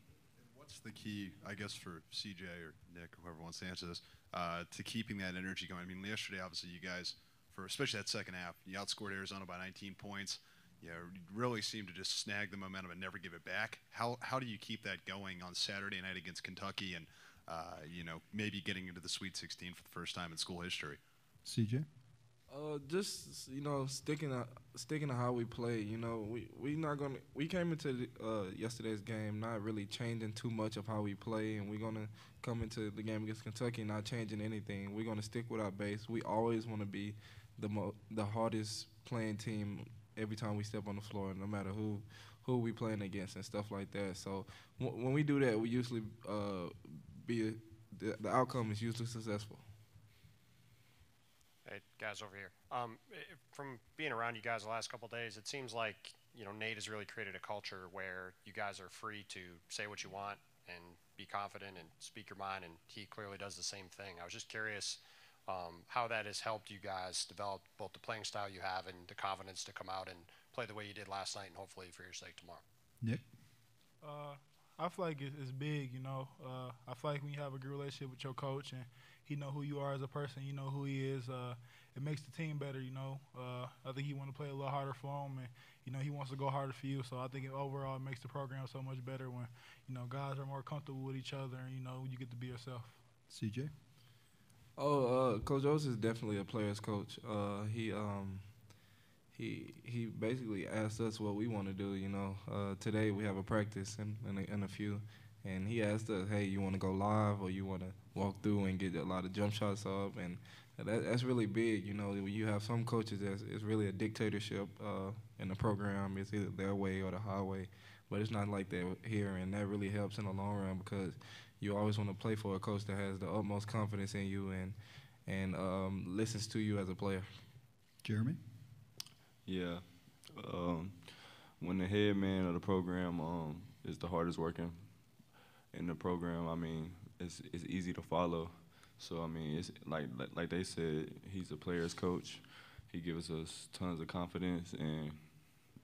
S26: What's the key, I guess, for CJ or Nick, or whoever wants to answer this, to keeping that energy going? I mean, yesterday, obviously, you guys, for especially that second half, you outscored Arizona by 19 points. You really seemed to just snag the momentum and never give it back. How do you keep that going on Saturday night against Kentucky and, maybe getting into the Sweet 16 for the first time in school history?
S1: CJ?
S3: Just sticking to how we play. We came into yesterday's game not really changing too much of how we play, and we're gonna come into the game against Kentucky not changing anything. We're gonna stick with our base. We always want to be the hardest playing team every time we step on the floor, no matter who we playing against and stuff like that. So when we do that, we usually the outcome is usually successful.
S17: Hey, guys over here. From being around you guys the last couple of days, it seems like, Nate has really created a culture where you guys are free to say what you want and be confident and speak your mind, and he clearly does the same thing. I was just curious how that has helped you guys develop both the playing style you have and the confidence to come out and play the way you did last night and hopefully for your sake tomorrow.
S1: Nick?
S2: I feel like it's big, I feel like when you have a good relationship with your coach and he know who you are as a person, you know who he is, it makes the team better, I think he want to play a little harder for him, and, he wants to go harder for you. So I think overall it makes the program so much better when, guys are more comfortable with each other and, you get to be yourself.
S1: CJ?
S3: Coach Oates is definitely a player's coach. He basically asked us what we want to do. Today we have a practice in a few, and he asked us, "Hey, you want to go live or you want to walk through and get a lot of jump shots up?" And that's really big. When you have some coaches, it's really a dictatorship in the program. It's either their way or the highway, but it's not like that here, and that really helps in the long run because you always want to play for a coach that has the utmost confidence in you and listens to you as a player.
S1: Jeremy?
S16: Yeah. When the head man of the program is the hardest working in the program, I mean, it's easy to follow. So, I mean, it's like they said, he's a player's coach. He gives us tons of confidence, and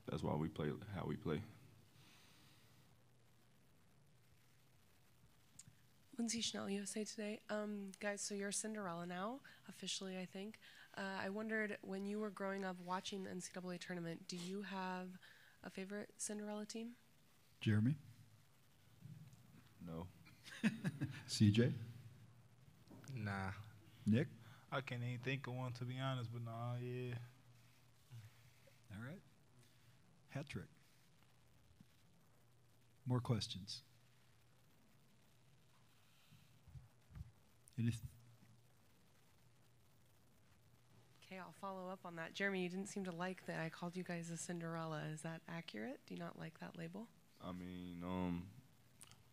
S16: that's why we play how we play.
S18: Lindsay Schnell, USA Today. Guys, so you're Cinderella now, officially, I think. I wondered, when you were growing up watching the NCAA tournament, do you have a favorite Cinderella team?
S1: Jeremy?
S16: No.
S1: CJ?
S2: Nah.
S1: Nick?
S2: I can't even think of one, to be honest, but nah, yeah.
S1: All right. Hat trick. More questions?
S18: Okay, I'll follow up on that. Jeremy, you didn't seem to like that I called you guys a Cinderella. Is that accurate? Do you not like that label?
S16: I mean,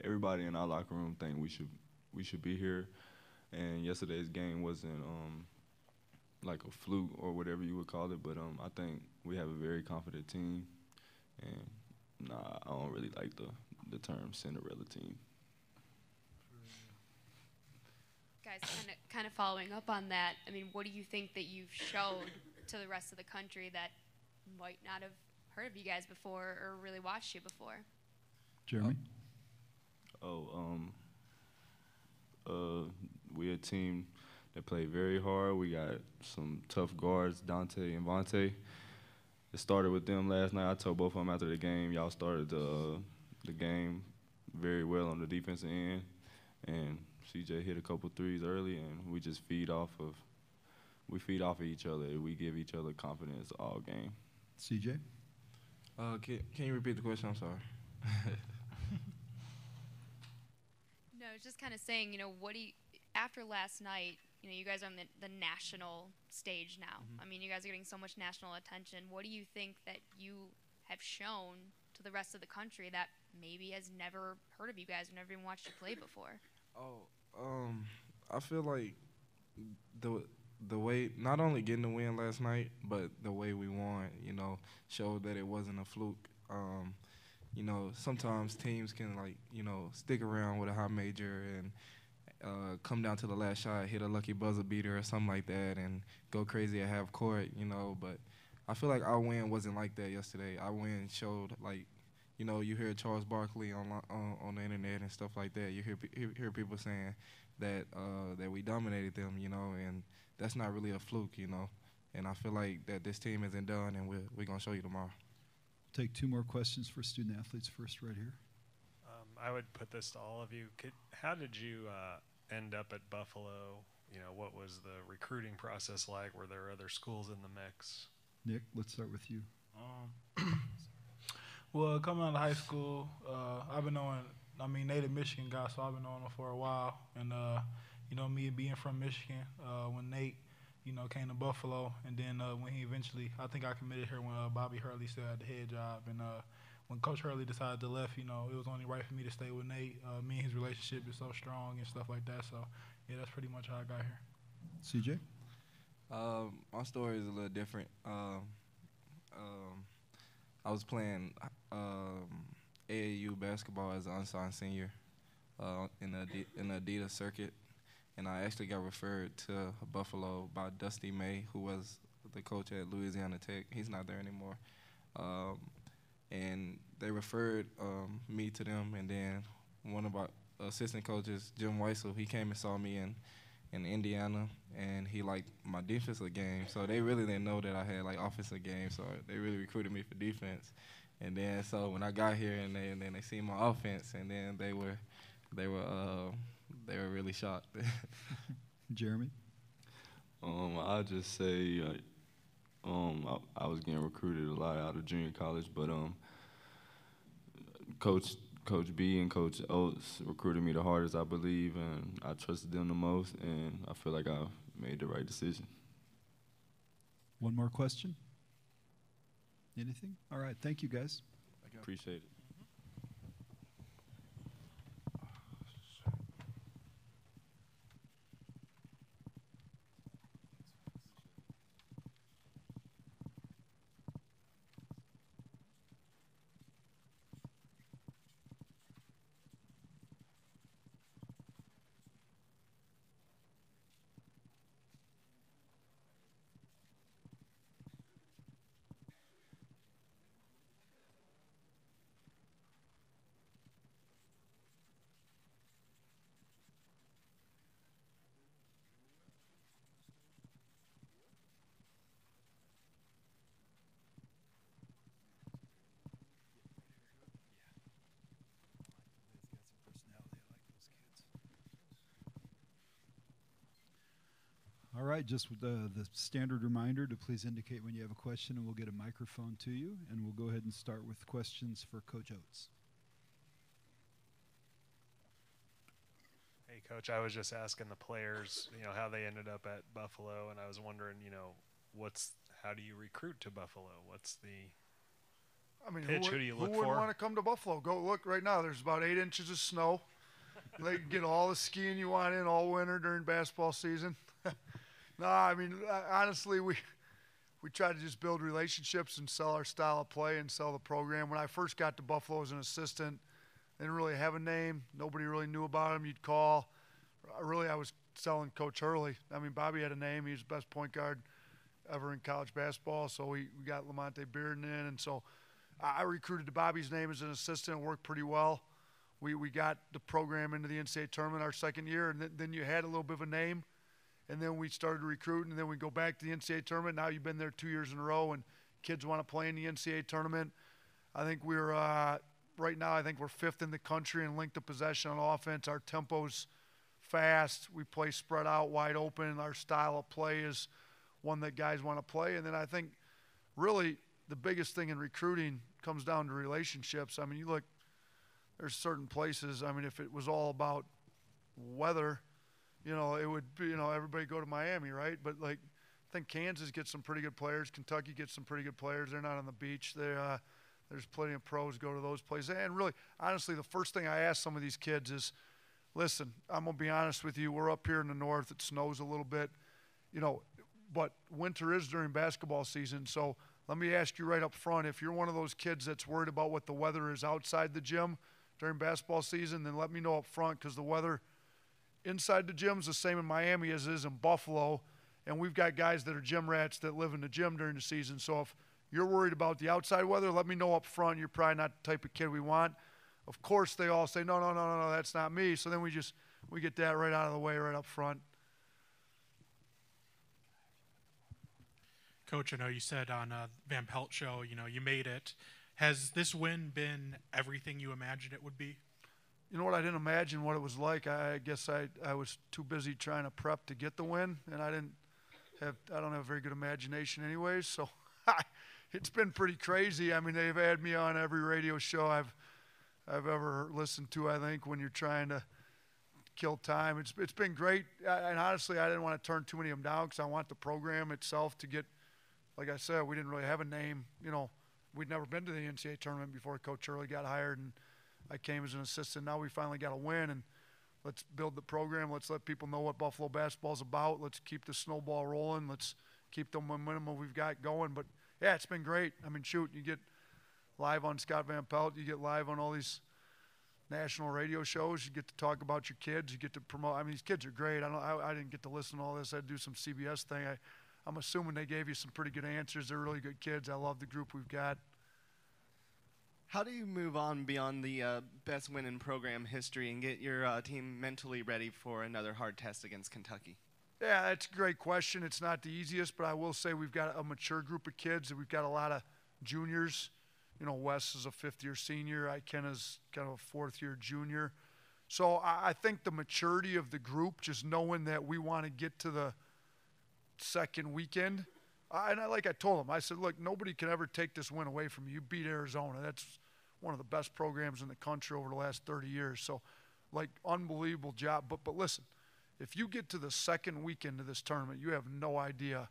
S16: everybody in our locker room think we should be here, and yesterday's game wasn't like a fluke or whatever you would call it, but I think we have a very confident team, and I don't really like the term Cinderella team.
S19: Guys, kind of following up on that, I mean, what do you think that you've showed to the rest of the country that might not have heard of you guys before or really watched you before?
S1: Jeremy?
S16: We're a team that play very hard. We got some tough guards, Dante and Vontae. It started with them last night. I told both of them after the game, y'all started the game very well on the defensive end, and CJ hit a couple threes early, and we just feed off of each other. We give each other confidence all game.
S1: CJ?
S3: Can you repeat the question? I'm sorry.
S19: No, I was just kind of saying, after last night, you guys are on the national stage now.
S3: Mm-hmm.
S19: I mean, you guys are getting so much national attention. What do you think that you have shown to the rest of the country that maybe has never heard of you guys or never even watched you play before?
S3: I feel like the way, not only getting the win last night, but the way we won, showed that it wasn't a fluke. Sometimes teams can stick around with a high major come down to the last shot, hit a lucky buzzer beater or something like that, and go crazy at half court, you know. But I feel like our win wasn't like that yesterday. Our win showed, like, you know, you hear Charles Barkley on the internet and stuff like that. You hear people saying that that we dominated them, you know, and that's not really a fluke, you know. And I feel like that this team isn't done, and we're gonna show you tomorrow.
S1: Take 2 more questions for student athletes first, right here.
S11: I would put this to all of you. How did you end up at Buffalo? You know, what was the recruiting process like? Were there other schools in the mix?
S1: Nick, let's start with you.
S2: Well, coming out of high school, I've been knowing, native Michigan guy, so I've been knowing him for a while. And, you know, me being from Michigan, when Nate, you know, came to Buffalo, and then when he eventually, I think I committed here when Bobby Hurley still had the head job. And when Coach Hurley decided to left, you know, it was only right for me to stay with Nate. Me and his relationship is so strong and stuff like that. So, yeah, that's pretty much how I got here.
S1: CJ?
S3: My story is a little different. I was playing AAU basketball as an unsigned senior in the Adidas circuit, and I actually got referred to Buffalo by Dusty May, who was the coach at Louisiana Tech. He's not there anymore. And they referred me to them, and then one of our assistant coaches, Jim Weissel, he came and saw me in Indiana, and he liked my defensive game. So they really didn't know that I had like offensive game, so they really recruited me for defense. And then so when I got here and then they seen my offense, and then they were really shocked.
S1: Jeremy?
S16: I'll just say I was getting recruited a lot out of junior college, but Coach B and Coach Oates recruited me the hardest, I believe, and I trusted them the most, and I feel like I made the right decision.
S1: One more question? Anything? All right, thank you, guys.
S16: Appreciate it.
S1: All right, just with the standard reminder to please indicate when you have a question, and we'll get a microphone to you, and we'll go ahead and start with questions for Coach Oates.
S11: Hey, Coach, I was just asking the players, you know, how they ended up at Buffalo, and I was wondering, you know, how do you recruit to Buffalo? What's the pitch? Who do you look for?
S9: Who wouldn't want to come to Buffalo? Go look right now. There's about 8 inches of snow. They can get all the skiing you want in all winter during basketball season. No, I mean, honestly, we try to just build relationships and sell our style of play and sell the program. When I first got to Buffalo as an assistant, they didn't really have a name. Nobody really knew about him. You'd call. I was selling Coach Hurley. I mean, Bobby had a name. He was the best point guard ever in college basketball. So we got Lamonte Bearden in. And so I recruited to Bobby's name as an assistant. It worked pretty well. We got the program into the NCAA tournament our second year, and then you had a little bit of a name. And then we started recruiting, and then we go back to the NCAA tournament. Now you've been there 2 years in a row, and kids want to play in the NCAA tournament. I think we're right now, I think we're 5th in the country in length of possession on offense. Our tempo's fast. We play spread out, wide open. Our style of play is one that guys want to play. And then I think really the biggest thing in recruiting comes down to relationships. I mean, you look, there's certain places, I mean, if it was all about weather, you know, it would be, you know, everybody go to Miami, right? But, like, I think Kansas gets some pretty good players. Kentucky gets some pretty good players. They're not on the beach. There's plenty of pros go to those places. And really, honestly, the first thing I ask some of these kids is, listen, I'm going to be honest with you. We're up here in the north. It snows a little bit, you know, but winter is during basketball season. So let me ask you right up front, if you're one of those kids that's worried about what the weather is outside the gym during basketball season, then let me know up front, because the weather inside the gyms the same in Miami as it is in Buffalo, and we've got guys that are gym rats that live in the gym during the season. So if you're worried about the outside weather, let me know up front. You're probably not the type of kid we want. Of course, they all say, no, that's not me. So then we get that right out of the way right up front.
S8: Coach, I know you said on Van Pelt show, you made it. Has this win been everything you imagined it would be?
S9: You know what? I didn't imagine what it was like. I guess I was too busy trying to prep to get the win, and I don't have a very good imagination anyways. So it's been pretty crazy. I mean, they've had me on every radio show I've ever listened to, I think, when you're trying to kill time. It's been great. And honestly, I didn't want to turn too many of them down because I want the program itself to get, like I said, we didn't really have a name. We'd never been to the NCAA tournament before Coach Early got hired, and I came as an assistant. Now we finally got a win, and let's build the program. Let's let people know what Buffalo basketball is about. Let's keep the snowball rolling. Let's keep the momentum we've got going. But, yeah, it's been great. I mean, shoot, you get live on Scott Van Pelt. You get live on all these national radio shows. You get to talk about your kids. You get to promote. I mean, these kids are great. I didn't get to listen to all this. I had to do some CBS thing. I'm assuming they gave you some pretty good answers. They're really good kids. I love the group we've got.
S5: How do you move on beyond the best win in program history and get your team mentally ready for another hard test against Kentucky?
S9: Yeah, that's a great question. It's not the easiest, but I will say we've got a mature group of kids. We've got a lot of juniors. Wes is a fifth-year senior. Ikenna's kind of a fourth-year junior. So I think the maturity of the group, just knowing that we want to get to the second weekend. Like I told them, I said, look, nobody can ever take this win away from you. You beat Arizona. That's one of the best programs in the country over the last 30 years. So, unbelievable job. But listen, if you get to the second weekend of this tournament, you have no idea.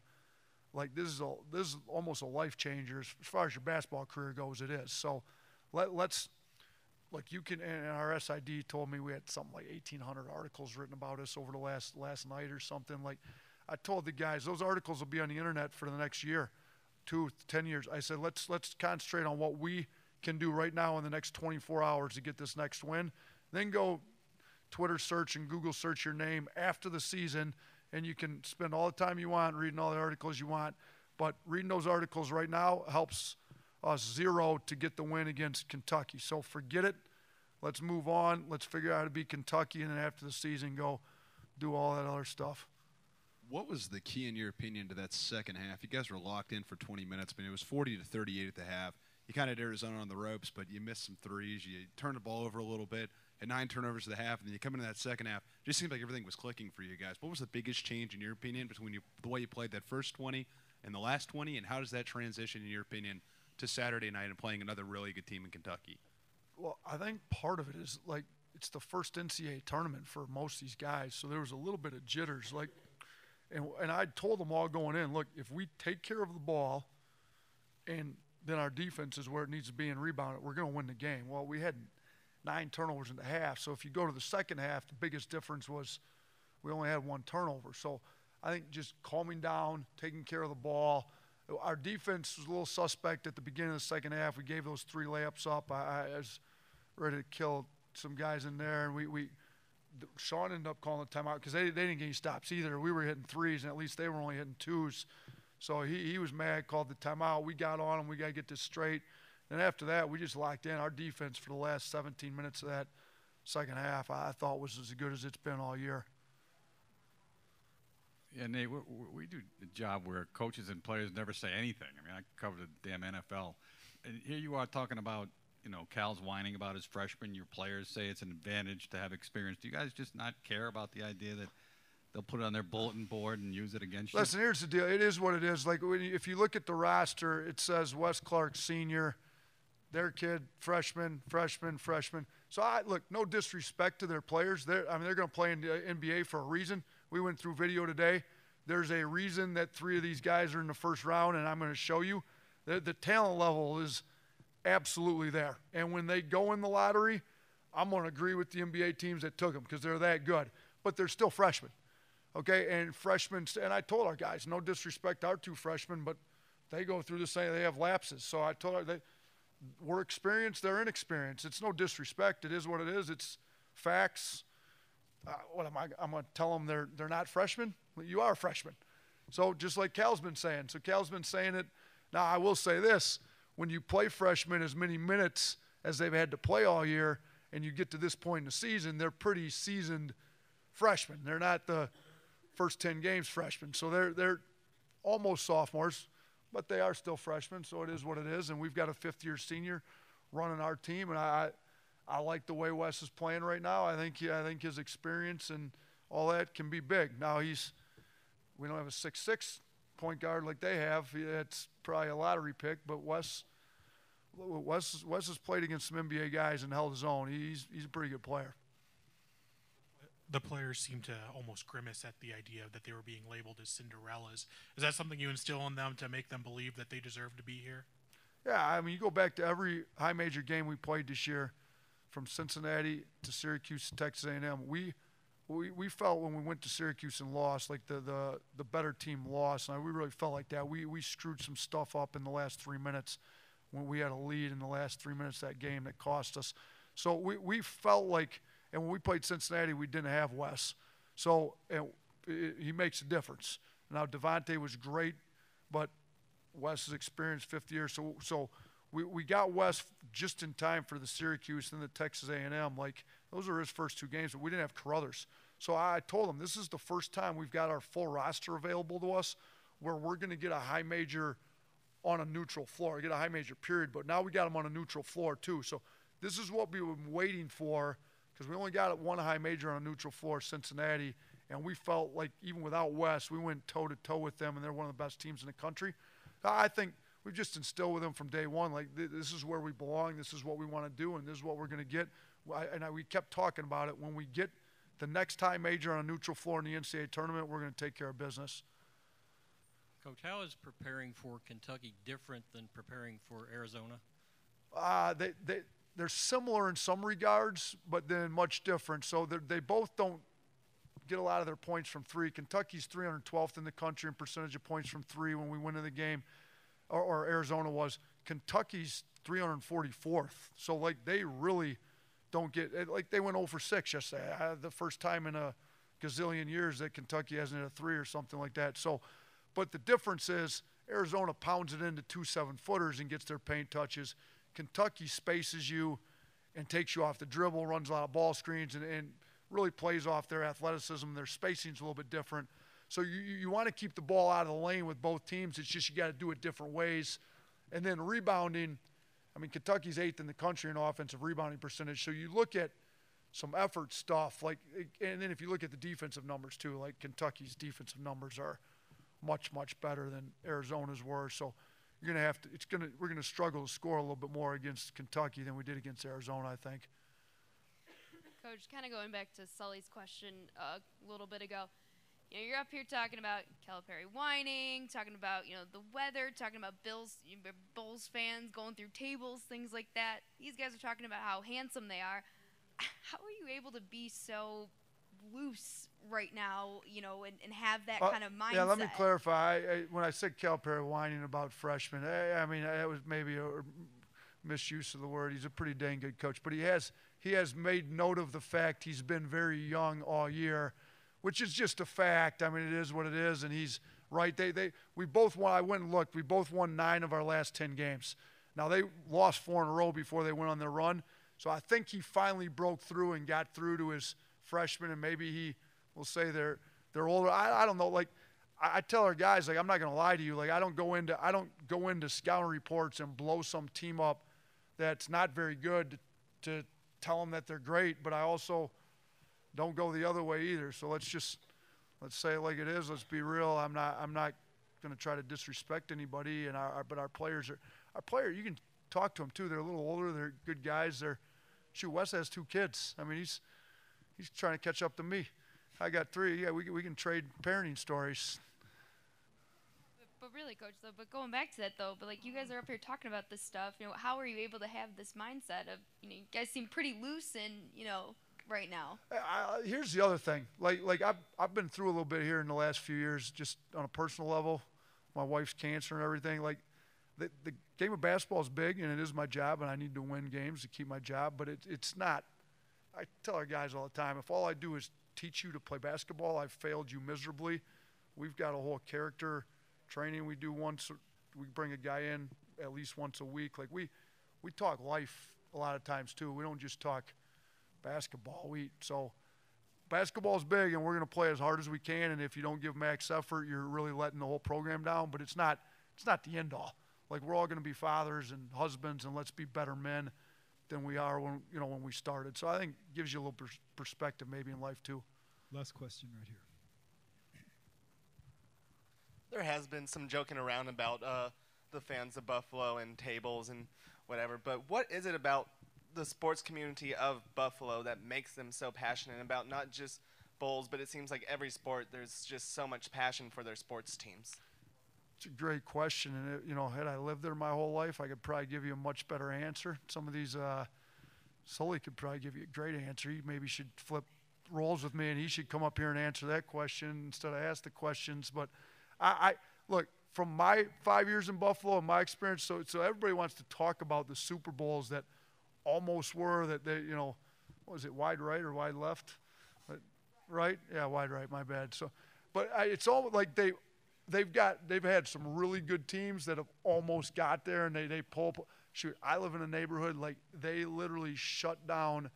S9: This is almost a life changer as far as your basketball career goes. It is. So, let's you can. And our SID told me we had something like 1,800 articles written about us over the last night or something. I told the guys, those articles will be on the internet for the next year, 10 years. I said, let's concentrate on what we can do right now in the next 24 hours to get this next win. Then go Twitter search and Google search your name after the season, and you can spend all the time you want reading all the articles you want. But reading those articles right now helps us zero to get the win against Kentucky. So forget it. Let's move on. Let's figure out how to beat Kentucky, and then after the season, go do all that other stuff.
S26: What was the key, in your opinion, to that second half? You guys were locked in for 20 minutes. I mean, it was 40-38 at the half. You kind of had Arizona on the ropes, but you missed some threes. You turned the ball over a little bit, had 9 turnovers at the half, and then you come into that second half. It just seemed like everything was clicking for you guys. What was the biggest change, in your opinion, between the way you played that first 20 and the last 20, and how does that transition, in your opinion, to Saturday night and playing another really good team in Kentucky?
S9: Well, I think part of it is, it's the first NCAA tournament for most of these guys, so there was a little bit of jitters. And I told them all going in, look, if we take care of the ball and then our defense is where it needs to be and rebound it, we're going to win the game. Well, we had 9 turnovers in the half. So if you go to the second half, the biggest difference was we only had 1 turnover. So I think just calming down, taking care of the ball. Our defense was a little suspect at the beginning of the second half. We gave those 3 layups up. I was ready to kill some guys in there, and Sean ended up calling a timeout because they didn't get any stops either. We were hitting 3s, and at least they were only hitting 2s. So he was mad, called the timeout. We got on him. We got to get this straight. And after that, we just locked in. Our defense for the last 17 minutes of that second half, I thought was as good as it's been all year.
S22: Yeah, Nate, we do a job where coaches and players never say anything. I mean, I covered the damn NFL. And here you are talking about, Cal's whining about his freshman. Your players say it's an advantage to have experience. Do you guys just not care about the idea that they'll put it on their bulletin board and use it against you?
S9: Listen, here's the deal. It is what it is. If you look at the roster, it says Wes Clark Sr., their kid, freshman. So, look, no disrespect to their players. They're going to play in the NBA for a reason. We went through video today. There's a reason that 3 of these guys are in the first round, and I'm going to show you. The talent level is absolutely there. And when they go in the lottery, I'm going to agree with the NBA teams that took them because they're that good. But they're still freshmen. Okay, and freshmen, and I told our guys, no disrespect to our 2 freshmen, but they go through the same, they have lapses. So I told her, we're experienced, they're inexperienced. It's no disrespect. It is what it is. It's facts. what am I? I'm going to tell them they're not freshmen. Well, you are a freshman. So just like Cal's been saying. So Cal's been saying it. Now I will say this: when you play freshmen as many minutes as they've had to play all year, and you get to this point in the season, they're pretty seasoned freshmen. They're not the first 10 games freshmen. So they're almost sophomores, but they are still freshmen. So it is what it is. And we've got a fifth-year senior running our team, and I like the way Wes is playing right now. I think his experience and all that can be big. Now we don't have a 6'6" point guard like they have. It's probably a lottery pick, but Wes has played against some NBA guys and held his own. He's a pretty good player.
S8: The players seem to almost grimace at the idea that they were being labeled as Cinderellas. Is that something you instill in them to make them believe that they deserve to be here?
S9: Yeah, I mean, you go back to every high major game we played this year, from Cincinnati to Syracuse to Texas A&M. We felt when we went to Syracuse and lost, like the better team lost, and we really felt like that. We screwed some stuff up in the last 3 minutes when we had a lead in the last 3 minutes of that game that cost us. So we felt like, and when we played Cincinnati, we didn't have Wes. So he makes a difference. Now, Devontae was great, but Wes is experienced, fifth year. So we got Wes just in time for the Syracuse and the Texas A&M. Like, those are his first 2 games, but we didn't have Carruthers. So I told him this is the first time we've got our full roster available to us where we're going to get a high major on a neutral floor, get a high major period, but now we got him on a neutral floor too. So this is what we've been waiting for, because we only got one high major on a neutral floor, Cincinnati, and we felt like even without Wes, we went toe-to-toe with them, and they're one of the best teams in the country. I think we've just instilled with them from day one, like, this is where we belong, this is what we want to do, and this is what we're going to get. We kept talking about it. When we get the next high major on a neutral floor in the NCAA tournament, we're going to take care of business.
S6: Coach, how is preparing for Kentucky different than preparing for Arizona?
S9: They're similar in some regards, but then much different. So they both don't get a lot of their points from three. Kentucky's 312th in the country in percentage of points from three when we went in the game, or Arizona was. Kentucky's 344th. So, like, they really don't get – like, they went 0 for 6 yesterday. The first time in a gazillion years that Kentucky hasn't hit a 3 or something like that. So, but the difference is Arizona pounds it into 2 7-footers and gets their paint touches. Kentucky spaces you and takes you off the dribble, runs a lot of ball screens, and really plays off their athleticism. Their spacing's a little bit different. So you want to keep the ball out of the lane with both teams. It's just you got to do it different ways. And then rebounding, I mean, Kentucky's 8th in the country in offensive rebounding percentage. So you look at some effort stuff, like, and then if you look at the defensive numbers too, like Kentucky's defensive numbers are much, much better than Arizona's were. So you're gonna have to. We're gonna struggle to score a little bit more against Kentucky than we did against Arizona, I think.
S19: Coach, kind of going back to Sully's question a little bit ago. You know, you're up here talking about Calipari whining, talking about, you know, the weather, talking about Bulls fans going through tables, things like that. These guys are talking about how handsome they are. How are you able to be so loose right now, you know, and have that kind of mindset?
S9: Yeah, let me clarify. When I said Calipari whining about freshmen, I mean, it was maybe a misuse of the word. He's a pretty dang good coach, but he has made note of the fact he's been very young all year, which is just a fact. I mean, it is what it is, and he's right. We both won. I went and looked. We both won 9 of our last 10 games. Now, they lost 4 in a row before they went on their run, so I think he finally broke through and got through to his freshmen, and maybe he will say they're older. I don't know. Like, I tell our guys, like, I'm not going to lie to you. Like, I don't go into scouting reports and blow some team up that's not very good to tell them that they're great, but I also don't go the other way either. So let's say it like it is. Let's be real. I'm not going to try to disrespect anybody. But our players, you can talk to them too. They're a little older. They're good guys. Wes has 2 kids. I mean, he's trying to catch up to me. I got 3. Yeah, we can trade parenting stories.
S19: But really, Coach, though, but going back to that, though, but, like, you guys are up here talking about this stuff, you know, how are you able to have this mindset of, you know, you guys seem pretty loose and, you know, right now?
S9: Here's the other thing. Like I've been through a little bit here in the last few years, just on a personal level. My wife's cancer and everything. Like, the game of basketball is big, and it is my job, and I need to win games to keep my job. But it's not. I tell our guys all the time, if all I do is teach you to play basketball. I've failed you miserably. We've got a whole character training we do once. We bring a guy in at least once a week. Like we talk life a lot of times too. We don't just talk basketball. So basketball's big, and we're going to play as hard as we can. And if you don't give max effort, you're really letting the whole program down. But it's not the end all. Like we're all going to be fathers and husbands, and let's be better men than we are when we started. So I think it gives you a little perspective maybe in life too.
S1: Last question right here.
S5: There has been some joking around about the fans of Buffalo and tables and whatever, but what is it about the sports community of Buffalo that makes them so passionate about not just bowls, but it seems like every sport there's just so much passion for their sports teams?
S9: It's a great question, and had I lived there my whole life, I could probably give you a much better answer. Some of these, Sully could probably give you a great answer. He maybe should flip roles with me, and he should come up here and answer that question instead of ask the questions. But I look, from my 5 years in Buffalo and my experience, so everybody wants to talk about the Super Bowls that almost were, that they, what was it, wide right or wide left? Right? Yeah, wide right, my bad. So, but it's all like they've had some really good teams that have almost got there, and they pull up. Shoot, I live in a neighborhood, like they literally shut down.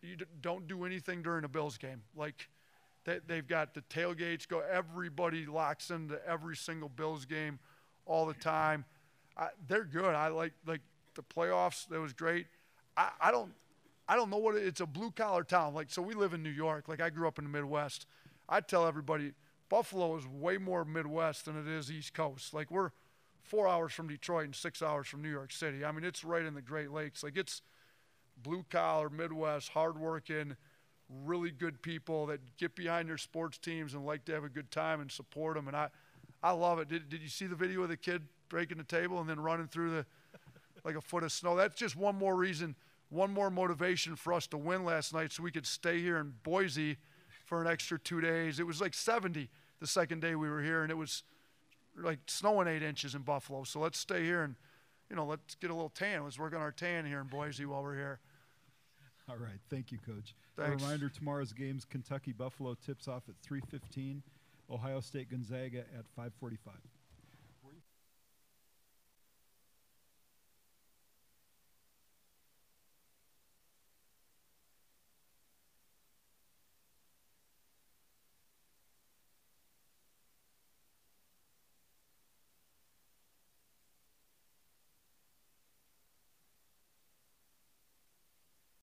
S9: You don't do anything during a Bills game. Like they've got the tailgates go. Everybody locks into every single Bills game all the time. They're good. I like the playoffs. That was great. I don't know what it's a blue collar town. Like, so we live in New York. Like I grew up in the Midwest. I tell everybody Buffalo is way more Midwest than it is East Coast. Like we're 4 hours from Detroit and 6 hours from New York City. I mean, it's right in the Great Lakes. Like it's blue collar, Midwest, hardworking, really good people that get behind their sports teams and like to have a good time and support them. And I love it. Did you see the video of the kid breaking the table and then running through like a foot of snow? That's just one more reason, one more motivation for us to win last night so we could stay here in Boise for an extra 2 days. It was like 70 the second day we were here, and it was like snowing 8 inches in Buffalo. So let's stay here and, let's get a little tan. Let's work on our tan here in Boise while we're here.
S1: All right. Thank you, Coach.
S9: Thanks.
S1: A reminder, tomorrow's games, Kentucky-Buffalo tips off at 3:15, Ohio State-Gonzaga at 5:45.